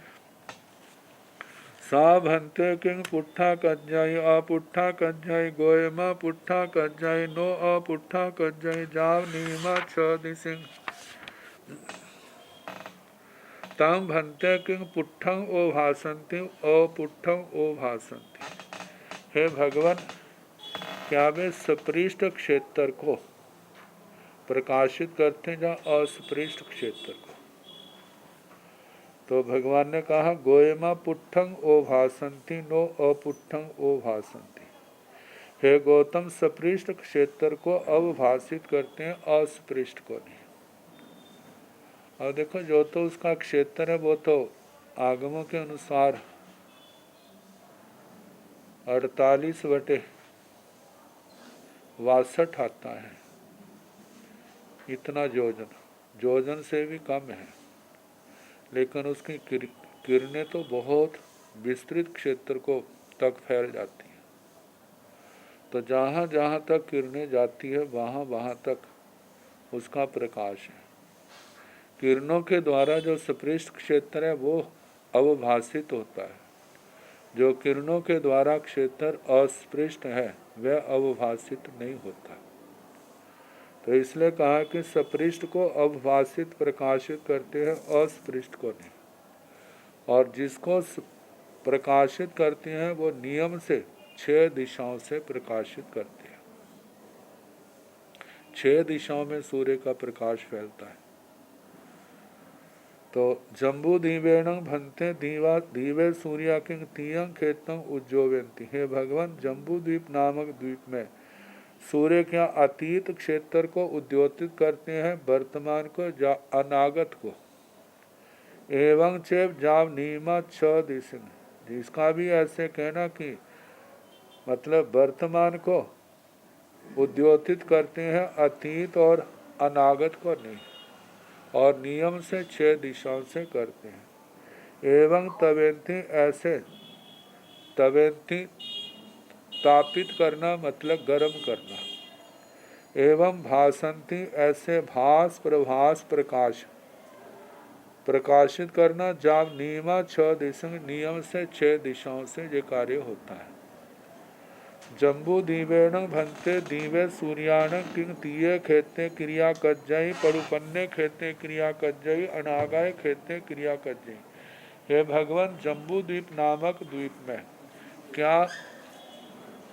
सा भन्ते किंग पुट्ठा कज्जय अपुट्ठा कज्जय गोयमा पुट्ठा कज्जय नो अपुट्ठा कज्जय जाव नीमा छ दिसिंग तम भन्ते किंग पुट्ठं ओ भासन्ति अपुट्ठं ओ भासन्ति। हे भगवान, क्या वे सपृष्ट क्षेत्र को प्रकाशित करते हैं या असपृष्ट क्षेत्र को? तो भगवान ने कहा गोयमा पुट्ठं ओ भासन्ति नो अपुट्ठं ओ भासन्ति। हे गौतम, सपृष्ट क्षेत्र को अवभाषित करते हैं, असपृष्ट को नहीं। और देखो, जो तो उसका क्षेत्र है वो तो आगमों के अनुसार 48/62 आता है। इतना जोजन से भी कम है, लेकिन उसकी किरणें तो बहुत विस्तृत क्षेत्र को तक फैल जाती हैं। तो जहाँ जहाँ तक किरणें जाती है वहाँ वहाँ तक उसका प्रकाश है। किरणों के द्वारा जो सपृष्ट क्षेत्र है वो अवभाषित होता है। जो किरणों के द्वारा क्षेत्र अस्पृष्ट है वह अवभाषित नहीं होता। तो इसलिए कहा कि सपृष्ट को अवभाषित प्रकाशित करते हैं, अस्पृष्ट को नहीं। और जिसको प्रकाशित करते हैं वो नियम से 6 दिशाओं से प्रकाशित करते हैं। 6 दिशाओं में सूर्य का प्रकाश फैलता है। तो जम्बू दीवेण भन्ते दीवे सूर्या किंग तीयं खेतं उज्जोवन्ति। हे भगवान, जम्बू द्वीप नामक द्वीप में सूर्य क्या अतीत क्षेत्र को उद्योतित करते हैं, वर्तमान को या अनागत को। एवं चेव जाव नीमा छ दिशिंग, जिसका भी ऐसे कहना कि मतलब वर्तमान को उद्योतित करते हैं, अतीत और अनागत को नहीं। और नियम से 6 दिशाओं से करते हैं। एवं तवेंती, ऐसे तवेंती तापित करना मतलब गर्म करना। एवं भासंती, ऐसे भास प्रभास प्रकाश प्रकाशित करना। जब नियमा 6 दिशा, नियम से 6 दिशाओं से ये कार्य होता है। जम्बू दीवेण भन्ते दीवे सूर्याण किंग तीये खेते क्रिया कज्जई पड़ुपन्ने खेते क्रिया कज्जई अनागाय खेते क्रिया कज्जई। हे भगवान, जम्बू द्वीप नामक द्वीप में क्या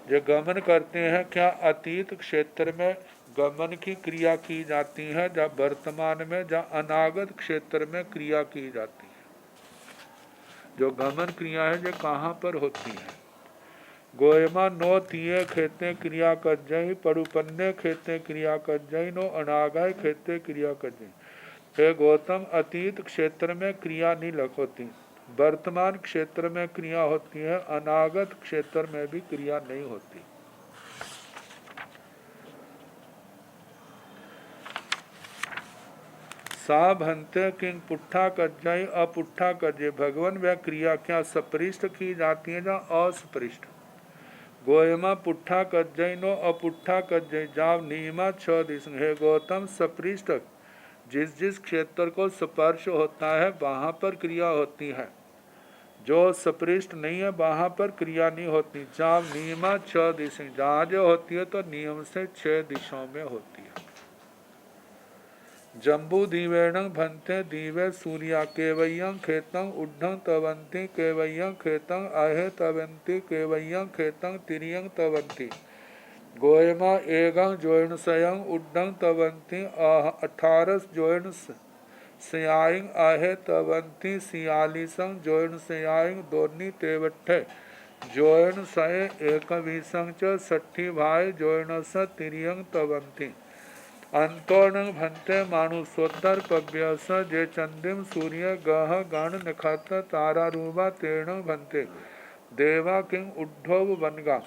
जो गमन करते हैं, क्या अतीत क्षेत्र में गमन की क्रिया की जाती है, जब वर्तमान में या अनागत क्षेत्र में क्रिया की जाती है। जो गमन क्रिया है जो कहाँ पर होती है? गोयमा नो तीये खेते क्रिया कज्जई पड़ुपन्ने खेते क्रिया कज्जई नो अनागाय खेते क्रिया कज्जई। हे गौतम, अतीत क्षेत्र में क्रिया नहीं होती, वर्तमान क्षेत्र में क्रिया होती है, अनागत क्षेत्र में भी क्रिया नहीं होती। सा भन्ते किंग पुट्ठा कज्जई अपुट्ठा कज्जई। भगवान, वह क्रिया क्या सपृष्ट की जाती है या असपृष्ट? गोयमा पुट्ठा कज्जई नो अपुट्ठा कज्जई जाव नियमा 6 दिश। हे गौतम, सपृष्ट जिस जिस क्षेत्र को स्पर्श होता है वहाँ पर क्रिया होती है, जो सपृष्ट नहीं है वहाँ पर क्रिया नहीं होती। जाव नियमा 6 दिश, जहाँ जो होती है तो नियम से 6 दिशाओं में होती है। जम्बू दीवेण भन्ते दीवे सूर्या केवयं खेतं उड्ढं तवन्ति केवयं खेतं आहे तवन्ति केवयं खेतं तिर्यं तवन्ति। गोयमा एगं जोइन सयं उड्डं तवंती 18 जोइन सियाइंग आहे तवंती 46 जोइन सियाइंग दोनी तेवट्ठे जोइन सय एक विसंग च 60 भाई जोइन स तिरियंग तवंती अंतोर्णं भंते मानुषोत्तर पव्यस जे चंदिम सूर्य गह गण निखत तारा रूपा तीर्ण भंते देवा किंग उद्धव बनगा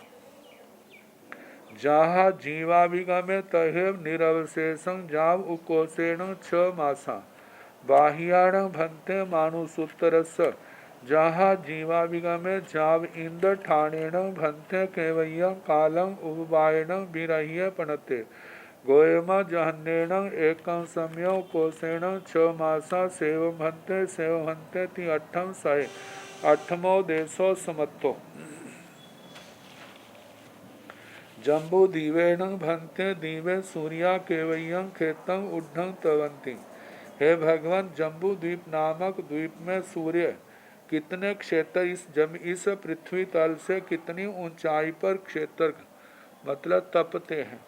जहा जीवाभिगमे तहेव निरवशेषं जाव उकोसेण 6 मासा बाह्याण भंते मानुसूत्रस जहा जीवाभिगमे जाव इंद्र ठाणेण भंते केवय्य कालं उपवायेण विरह्य पणते गोयमा जहन्नेण एकं सम्यो कोसेण 6 मासा सेव भंते ति अठम सय अठमो देशो समत्तो जम्बू दीवेण भंते दीवे सूर्या केवयं खेतम उड्ढं तवंती। हे भगवान, जम्बू द्वीप नामक द्वीप में सूर्य कितने क्षेत्र इस पृथ्वी तल से कितनी ऊंचाई पर क्षेत्र मतलब तपते हैं,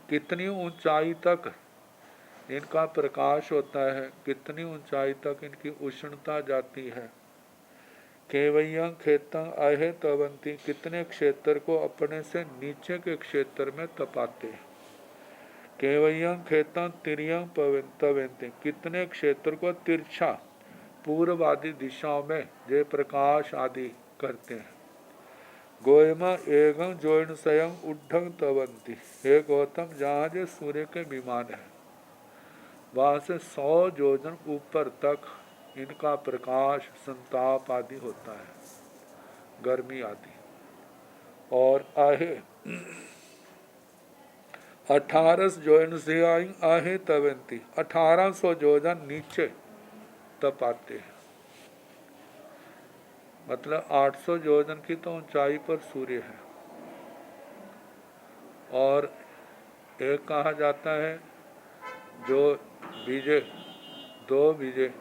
कितनी ऊंचाई तक इनका प्रकाश होता है, कितनी ऊंचाई तक इनकी उष्णता जाती है। केवयं खेतं आहे तवंती, कितने क्षेत्र को अपने से नीचे के क्षेत्र में तपाते हैं। केवयं खेतं तिर्यं तवंती, कितने क्षेत्र को तिरछा पूर्व आदि दिशाओं में जय प्रकाश आदि करते हैं। गोयमा एगं जोइन स्वयं उड्ढं तवंती। हे गौतम, जहाँ जो सूर्य के विमान है वहाँ से 100 योजन ऊपर तक इनका प्रकाश संताप आदि होता है, गर्मी आदि। और आहे 18 जोइन से आहे तवंती, 1800 योजन नीचे तपाते हैं। मतलब 800 योजन की तो ऊंचाई पर सूर्य है। और एक कहा जाता है जो बीजे 2 बीजे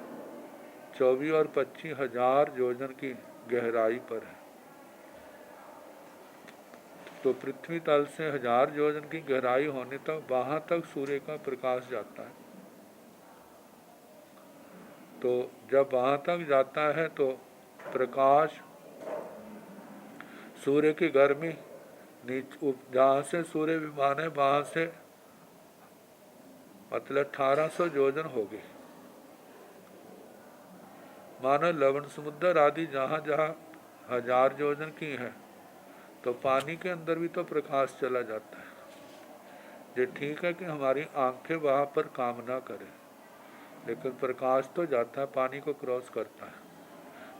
24 और 25 हजार योजन की गहराई पर है। तो पृथ्वी तल से 1000 योजन की गहराई होने तक वहां तक सूर्य का प्रकाश जाता है। तो जब वहां तक जाता है तो प्रकाश सूर्य की गर्मी जहाँ से सूर्य विमान है वहां से मतलब 1800 योजन होगी। मानो लवण समुद्र आदि जहाँ जहाँ 1000 योजन की है तो पानी के अंदर भी तो प्रकाश चला जाता है। ये ठीक है कि हमारी आंखें वहाँ पर काम ना करें, लेकिन प्रकाश तो जाता है, पानी को क्रॉस करता है।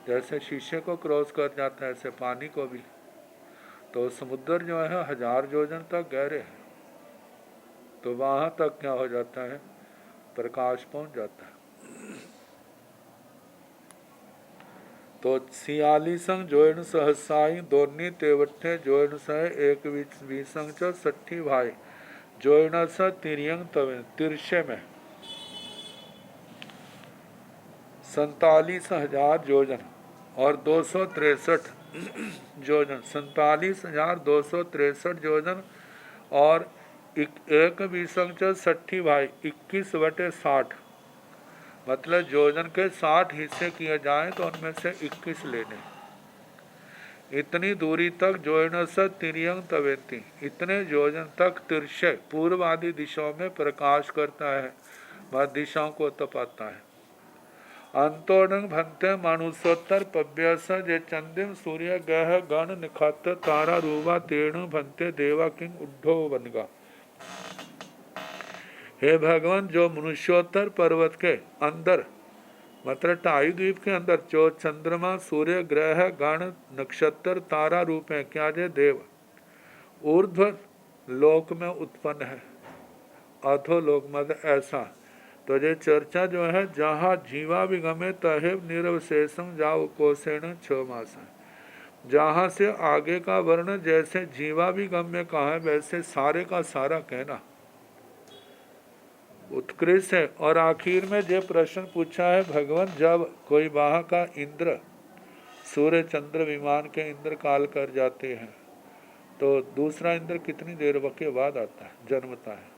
जैसे शीशे को क्रॉस कर जाता है ऐसे पानी को भी। तो समुद्र जो है 1000 योजन तक गहरे है, तो वहाँ तक क्या हो जाता है, प्रकाश पहुँच जाता है। तो 46 जोइन सहसाई दोनी तेवट्ठे जोइन सह एक विसंग 60 भाई जोइन स तिरियंग तवे तिरछे में 47,000 योजन और 263 योजन, 47,263 योजन और एक विसंग 60 भाई 21/60, मतलब योजन के 60 हिस्से किए जाएं तो उनमें से 21 लेने। इतनी दूरी तक जोइन स तिरियंग तवेती, इतने योजन तक तिरछे पूर्व आदि दिशाओं में प्रकाश करता है, वह दिशाओं को तपाता है। अंतोर्णं भंते मानुषोत्तर पव्यस जे चंदिम सूर्य गह गण निखत तारा रूवा तीर्ण भंते देवा किंग उद्धव बनगा। हे भगवान, जो मनुष्योत्तर पर्वत के अंदर मतलब टाई द्वीप के अंदर जो चंद्रमा सूर्य ग्रह गण नक्षत्र तारा रूप है, क्या जे देव ऊर्ध्व लोक में उत्पन्न है, अधो लोक मतलब ऐसा। तो ये चर्चा जो है, जहाँ जीवा विगमे तहेव निरवशेषम जाओ कोसेण 6 मास है। जहाँ से आगे का वर्ण जैसे जीवा विगम में कहा है वैसे सारे का सारा कहना उत्कृष्ट है। और आखिर में जो प्रश्न पूछा है भगवान, जब कोई वहाँ का इंद्र सूर्य चंद्र विमान के इंद्र काल कर जाते हैं तो दूसरा इंद्र कितनी देर के बाद आता है, जन्मता है?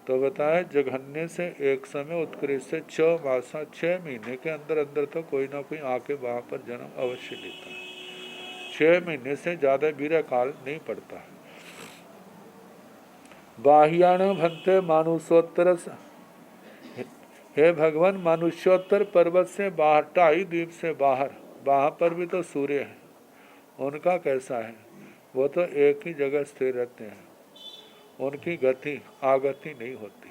तो बताया जघन्य से एक समय, उत्कृष्ट से 6 मासा, 6 महीने के अंदर अंदर तो कोई ना कोई आके वहाँ पर जन्म अवश्य लेता है। 6 महीने से ज़्यादा वीर्य काल नहीं पड़ता है। बाह्याण भंते मानुषोत्तर, हे भगवान मनुष्योत्तर पर्वत से बाहर, 2.5 द्वीप से बाहर, वहाँ पर भी तो सूर्य है, उनका कैसा है? वो तो एक ही जगह स्थिर रहते हैं, उनकी गति आगति नहीं होती।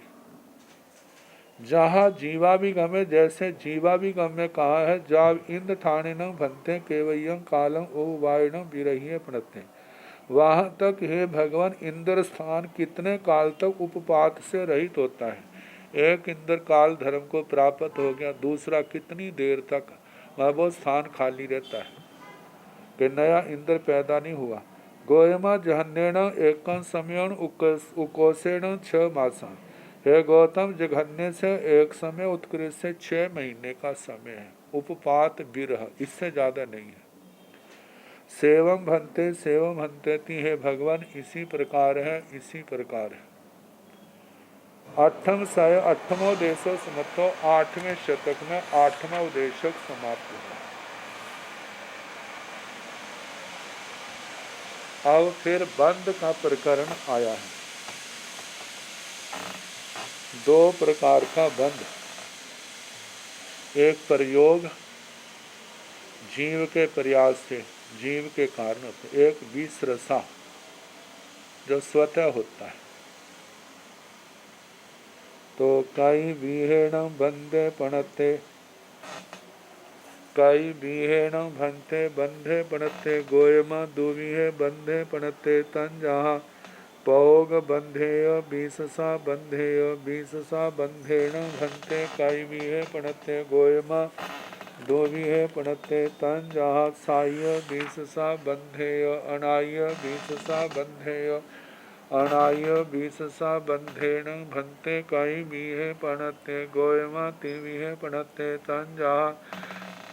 जहाँ जीवा भी गमे, जैसे जीवा भी गम में कहा है, जब इंद्र ठाणे न भनते केवयं कालम ओ वायण विरहिए पड़ते, वहाँ तक हे भगवान इंद्र स्थान कितने काल तक उपपात से रहित होता है। एक इंद्र काल धर्म को प्राप्त हो गया, दूसरा कितनी देर तक वह वो स्थान खाली रहता है कि नया इंद्र पैदा नहीं हुआ। गोयमा जहन्यण एकं समयण उकोसेण 6 मासा, हे गौतम जघन्य से एक समय, उत्कृष्ट से 6 महीने का समय है। उपपात विरह, इससे ज्यादा नहीं है। सेवम भंते सेवम भंते, हे भगवान इसी प्रकार है, इसी प्रकार है। 8वां देशो समर्थो, 8वें शतक में 8वां उदेशक समाप्त हुआ। अब फिर बंध का प्रकरण आया है। 2 प्रकार का बंध, एक प्रयोग जीव के प्रयास से, जीव के कारण होते, एक विसरसा जो स्वतः होता है। तो कई बीहेण बंधे पणते, कई बीहेण भंते बंधे पणते, गोयमा दुविहे बंधे पणते, तन जहाँ पौग बंधेय बीससा बंधेय, बीससा बंधेण भंते, कई बीहे पणते, गोयमा दुविहे पणते, तन जहाँ साह्य बीससा बंधेय, अनाह्य बीससा बंधेय, अनाह्य बीससा बंधेण भंते, कई बीहे पणते, गोयमा तिविहे पणते, तन जहाँ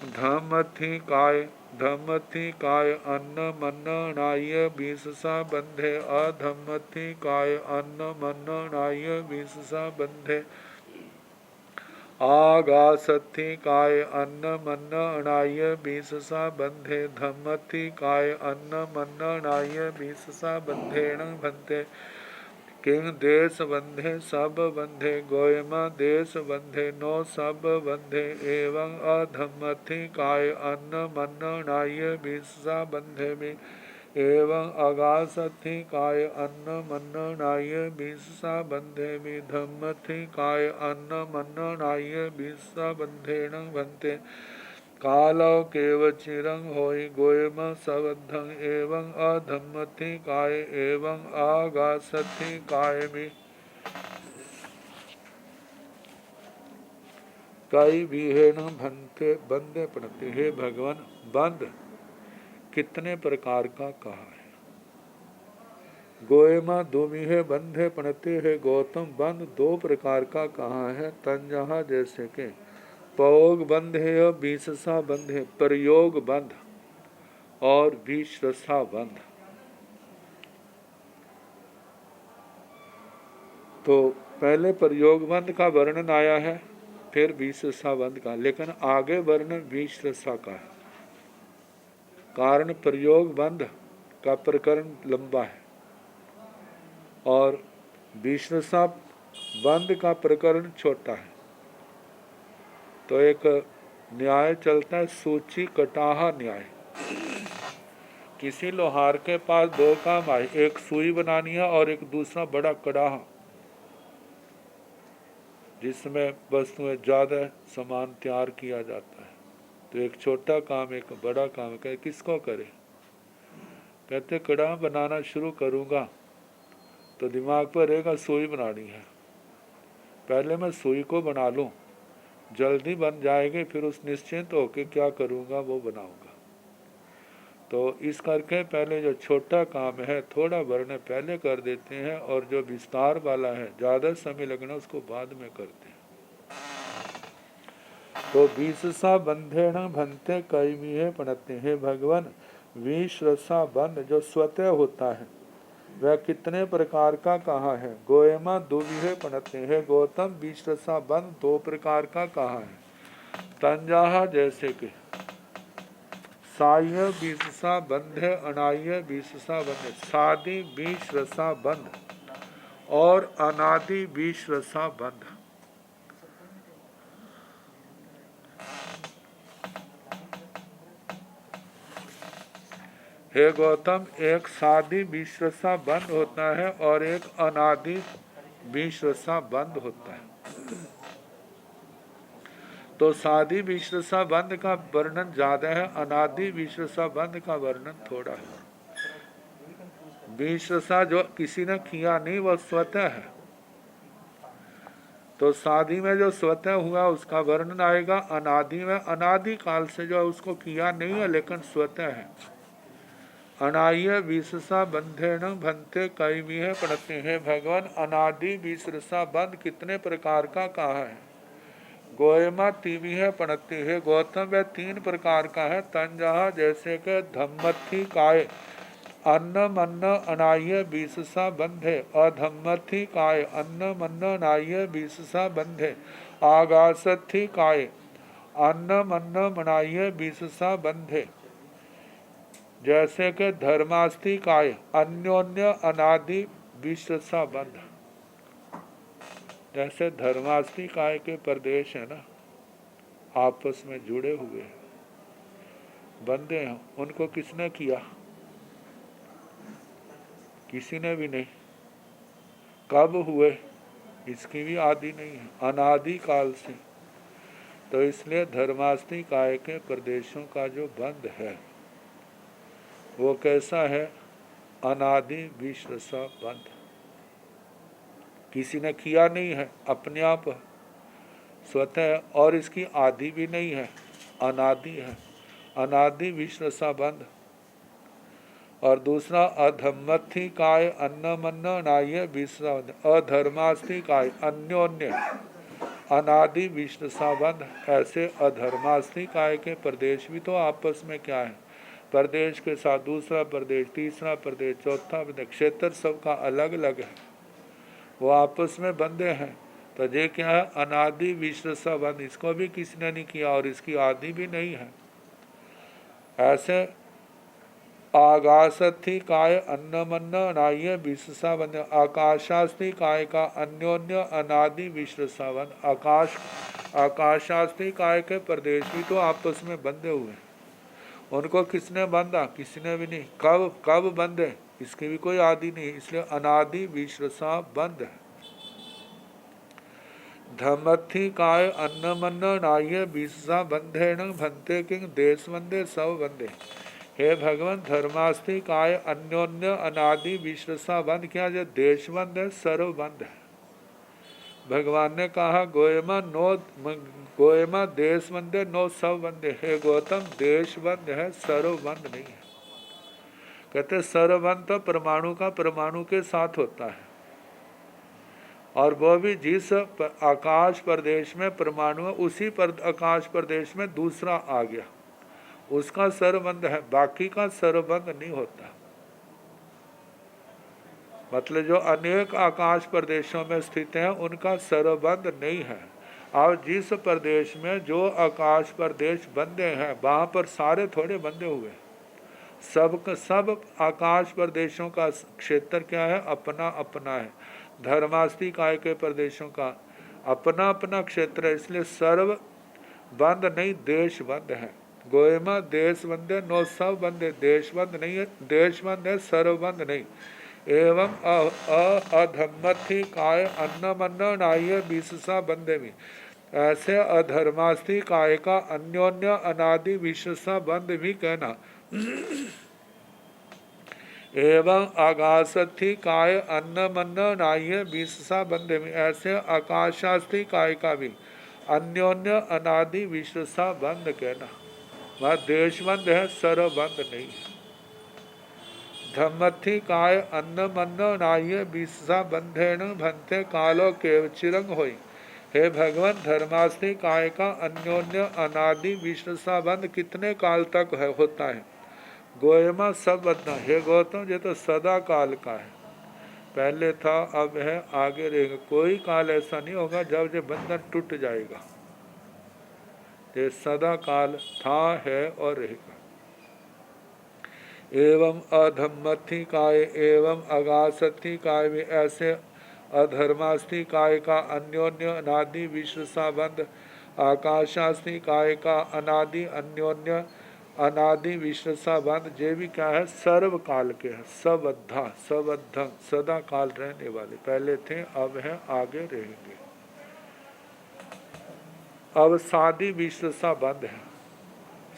धमथी काय अन्न मन अनाह्य बीससा बंधे, अधमथी काय अन्न मन अनाह्य बीससा बंधे, आगासथी काय अन्न मन अनाह्य बीससा बंधे, धमथी काय अन्न मन अनाह्य बीससा बंधेण भंते, किंग देश बंधे सब बंधे, गोयमा देश बंधे नो सब बंधे, एवं अधमथी काय अन्न मन अनाह्य बीससा बंधे में, एवं अगासथी काय अन्न मन अनाह्य बीससा बंधे में, धमथी काय अन्न मन अनाह्य बीससा बंधेण भंते, कालो केव चिरंग होई गोयम सबद्धं, एवं अधमथी काय एवं आगासथी काय में, कई बीहेण भंते बंदे पड़ते। हे भगवान बंद कितने प्रकार का कहा है। गोयमा दुमिहे बंधे पड़ते, है गौतम बंद 2 प्रकार का कहा है। तंजहा जैसे के पौग बंधे, बीससा बंधे, प्रयोग बंध और बीससा बंध। तो पहले प्रयोग बंध का वर्णन आया है, फिर बीससा बंध का, लेकिन आगे वर्णन बीससा का है। कारण प्रयोग बंध का प्रकरण लंबा है और बीससा बंध का प्रकरण छोटा है। तो एक न्याय चलता है सूची कटाहा न्याय। किसी लोहार के पास 2 काम आए, एक सुई बनानी है और एक दूसरा बड़ा कड़ाहा जिसमें वस्तुएं ज़्यादा सामान तैयार किया जाता है। तो एक छोटा काम एक बड़ा काम, कहे किसको करे? कहते कड़ाहा बनाना शुरू करूँगा तो दिमाग पर रहेगा सुई बनानी है, पहले मैं सुई को बना लूँ, जल्दी बन जाएगी, फिर उस निश्चिंत होके क्या करूँगा वो बनाऊँगा। तो इस करके पहले जो छोटा काम है थोड़ा वर्णन पहले कर देते हैं और जो विस्तार वाला है ज़्यादा समय लगना उसको बाद में करते हैं। तो बीससा बंधेण भंते कई बीहे पड़ते। हे भगवान विश्रसा बंध जो स्वतः होता है वह कितने प्रकार का कहा है। गोयमा दुविहे पणते है गौतम विश्रसा बंध 2 प्रकार का कहा है। तंजाहा जैसे कि साह्य विश्रसा बंध है, अनाह्य विश्रसा बंध है। सादि विश्रसा बंध और अनादि विश्रसा बंध। हे गौतम एक सादी विश्रसा बंद होता है और एक अनादि विश्रसा बंद होता है। तो सादी विश्रसा बंद का वर्णन ज्यादा है, अनादि विश्रसा बंद का वर्णन थोड़ा है। विश्रसा जो किसी ने किया नहीं वह स्वतः है, तो सादी में जो स्वतः हुआ उसका वर्णन आएगा। अनादि में अनादि काल से जो उसको किया नहीं है लेकिन स्वतः है। अनाह्य विश्रसा बंधेन भंते कई भी है पढ़ते हैं। भगवान अनादि विश्रसा बंध कितने प्रकार का कहा है। गोयमा तीवी है पढ़ते है गौतम वह 3 प्रकार का है। तंजहा जैसे के धम्मथी काय अन्न मन्न अनाह्य विश्रसा बंधे। अधम्मथी काय अन्न मन्न अनाह्य विश्रसा बंधे। आगासथी काय अन्न मन्न मनाह्य विश्रसा बंधे। जैसे कि धर्मास्थि काय अन्योन्य अनादि विश्रसा बंध। जैसे धर्मास्थि काय के प्रदेश है ना, आपस में जुड़े हुए हैं, बंधे हैं। उनको किसने किया? किसी ने भी नहीं। कब हुए इसकी भी आदि नहीं है, अनादि काल से। तो इसलिए धर्मास्थि काय के प्रदेशों का जो बंध है वो कैसा है? अनादि विश्रसा बंध। किसी ने किया नहीं है, अपने आप स्वतः, और इसकी आदि भी नहीं है, अनादि है। अनादि विश्रसा बंध। और दूसरा अधम्मथि काय अन्न मन्न अनाह्य विश्रसा बंध। अधर्मास्थि काय अन्योन्य अनादि विश्रसा बंध। ऐसे अधर्मास्थि काय के प्रदेश भी तो आपस में क्या है? प्रदेश के साथ दूसरा प्रदेश, तीसरा प्रदेश, चौथा प्रदेश, क्षेत्र सबका अलग अलग है, वो आपस में बंधे हैं। तो ये क्या है? अनादि विश्रसा बंध। इसको भी किसी ने नहीं किया और इसकी आदि भी नहीं है। ऐसे आकाशस्थि काय अन्न मन्न अनाह्य विश्रसा बंध। आकाशास्थि काय का अन्योन्य अनादि विश्रसा बंध। आकाशास्थि काय के प्रदेश भी तो आपस में बंधे हुए हैं, उनको किसने बांधा? किसी ने भी नहीं। कब बंधे इसकी भी कोई आदि नहीं, इसलिए अनादि विश्रसा बंध है। धमथि काय अन्न मन्न नाह्य विश्रसा बंधेन भंते किंग देश बंधे सब बंधे। हे भगवान धर्मास्थि काय अन्योन्य अनादि विश्रसा बंध क्या? जो देश बंध है, सर्व बंध है। भगवान ने कहा गोयमा देश बंधे नो सब बंधे। हे गौतम देश बंध है, सर्व बंध नहीं है। कहते सर्व बंध तो परमाणु का परमाणु के साथ होता है, और वो भी जिस आकाश प्रदेश में परमाणु है उसी आकाश प्रदेश में दूसरा आ गया, उसका सर्वबंध है, बाकी का सर्वबंध नहीं होता। मतलब जो अनेक आकाश प्रदेशों में स्थित हैं उनका सर्वबंध नहीं है। और जिस प्रदेश में जो आकाश प्रदेश बंधे हैं वहाँ पर सारे थोड़े बंधे हुए। सब आकाश प्रदेशों का क्षेत्र क्या है? अपना अपना है। धर्मास्थि काय के प्रदेशों का अपना अपना क्षेत्र है, इसलिए सर्व बंद नहीं, देश बंद है। गोयमा देश बंदे नो सब बंदे। देश बंद नहीं है, देश बंद है, सर्व बंद नहीं। एवं अधम्मथि काय अन्न मन्न नाह्य विश्रसा बंधे भी। ऐसे अधर्मास्थि काय का अन्योन्य अनादि विश्रसा बंध भी कहना। एवं आकाशस्थि काय अन्न मन्न नाह्य विश्रसा बंधे भी। ऐसे आकाशास्थि काय का भी अन्योन्य अनादि विश्रसा बंध कहना। वह देश बंध है, सर्व बंध नहीं है। धम्मथि काय अन्न मन्न नाह्य विश्रसा बंधेन भंते कालो केव चिरंग होई। हे भगवान धर्मास्थि काय का अन्योन्य अनादि विश्रसा बंध कितने काल तक है होता है? गोयमा सब बद्धा, हे गौतम ये तो सदा काल का है, पहले था अब है आगे रहेगा, कोई काल ऐसा नहीं होगा जब ये बंधन टूट जाएगा, ये सदा काल था है और रहेगा। एवं अधम्मथी काय एवं अगासथी काय भी ऐसे अधर्मास्थी काय का अन्योन्य अनादि विश्व संबंध, आकाशास्थी काय का अनादि अन्योन्य अनादि विश्व संबंध, जे भी क्या है सर्व काल के है, सबद्धा सबद्धं सदा काल रहने वाले, पहले थे अब है आगे रहेंगे। अब सादी विश्व संबंध है,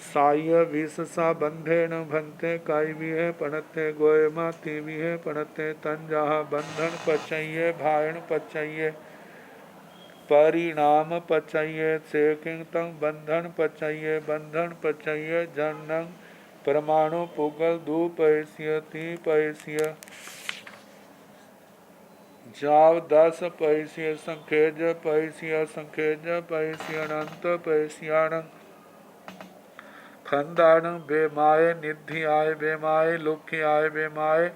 साय विषसा बंधेन भंते काई भी है पणते गोयमा ती भी है पणते तंजा बंधन पचइये भायण पचइये परिणाम पचइये से किंतंग बंधन पचइये बंधन पचइये जनंग परमाणु पुगल दू पैसिय ती पैसिय जाव 10 पैसिय संखेज पैसिय संखेज पैसिय अनंत पैसियाणंग खंदान बेमाए निधि आय बेमाए लुख्य आय बेमाए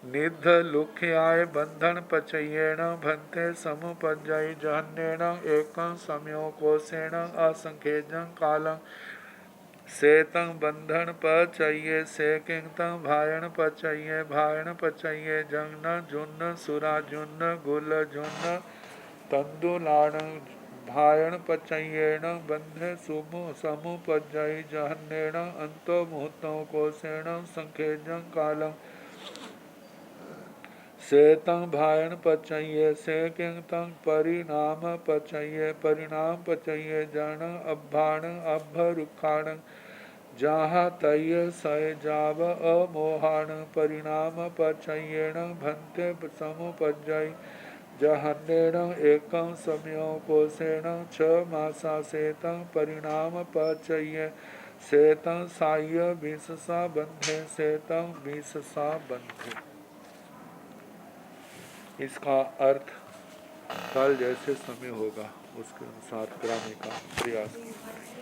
निध लुख्य आय बंधन पचयेण भंते समुपजय जहन्येण एकं समयो कोशेण असंख्येजं कालं सेतं बंधन पचये सेकिंतं भायण पचये भायण पचये जंगन जुन्न सुरा जुन्न गुल जुन्न तंदुलाण भायण पचयेण बंधे समुपजय जहन्येण अंतो मुहूर्तं कोशेण संखेजं कालं सेतं भायण पचये सेकिंतं परिणाम पचये परिणाम पचये जन अभाण अभरुखाण जहाँ तय सय जाव अमोहाण परिणाम पचयेण भंते समुपजय जहन्येण एकं समयो कोशेण 6 मासा सेतं परिणाम पचये सेतं साय विषसा बंधे सेतं विषसा बंधे। इसका अर्थ कल जैसे समय होगा उसके अनुसार कराने का प्रयास करें।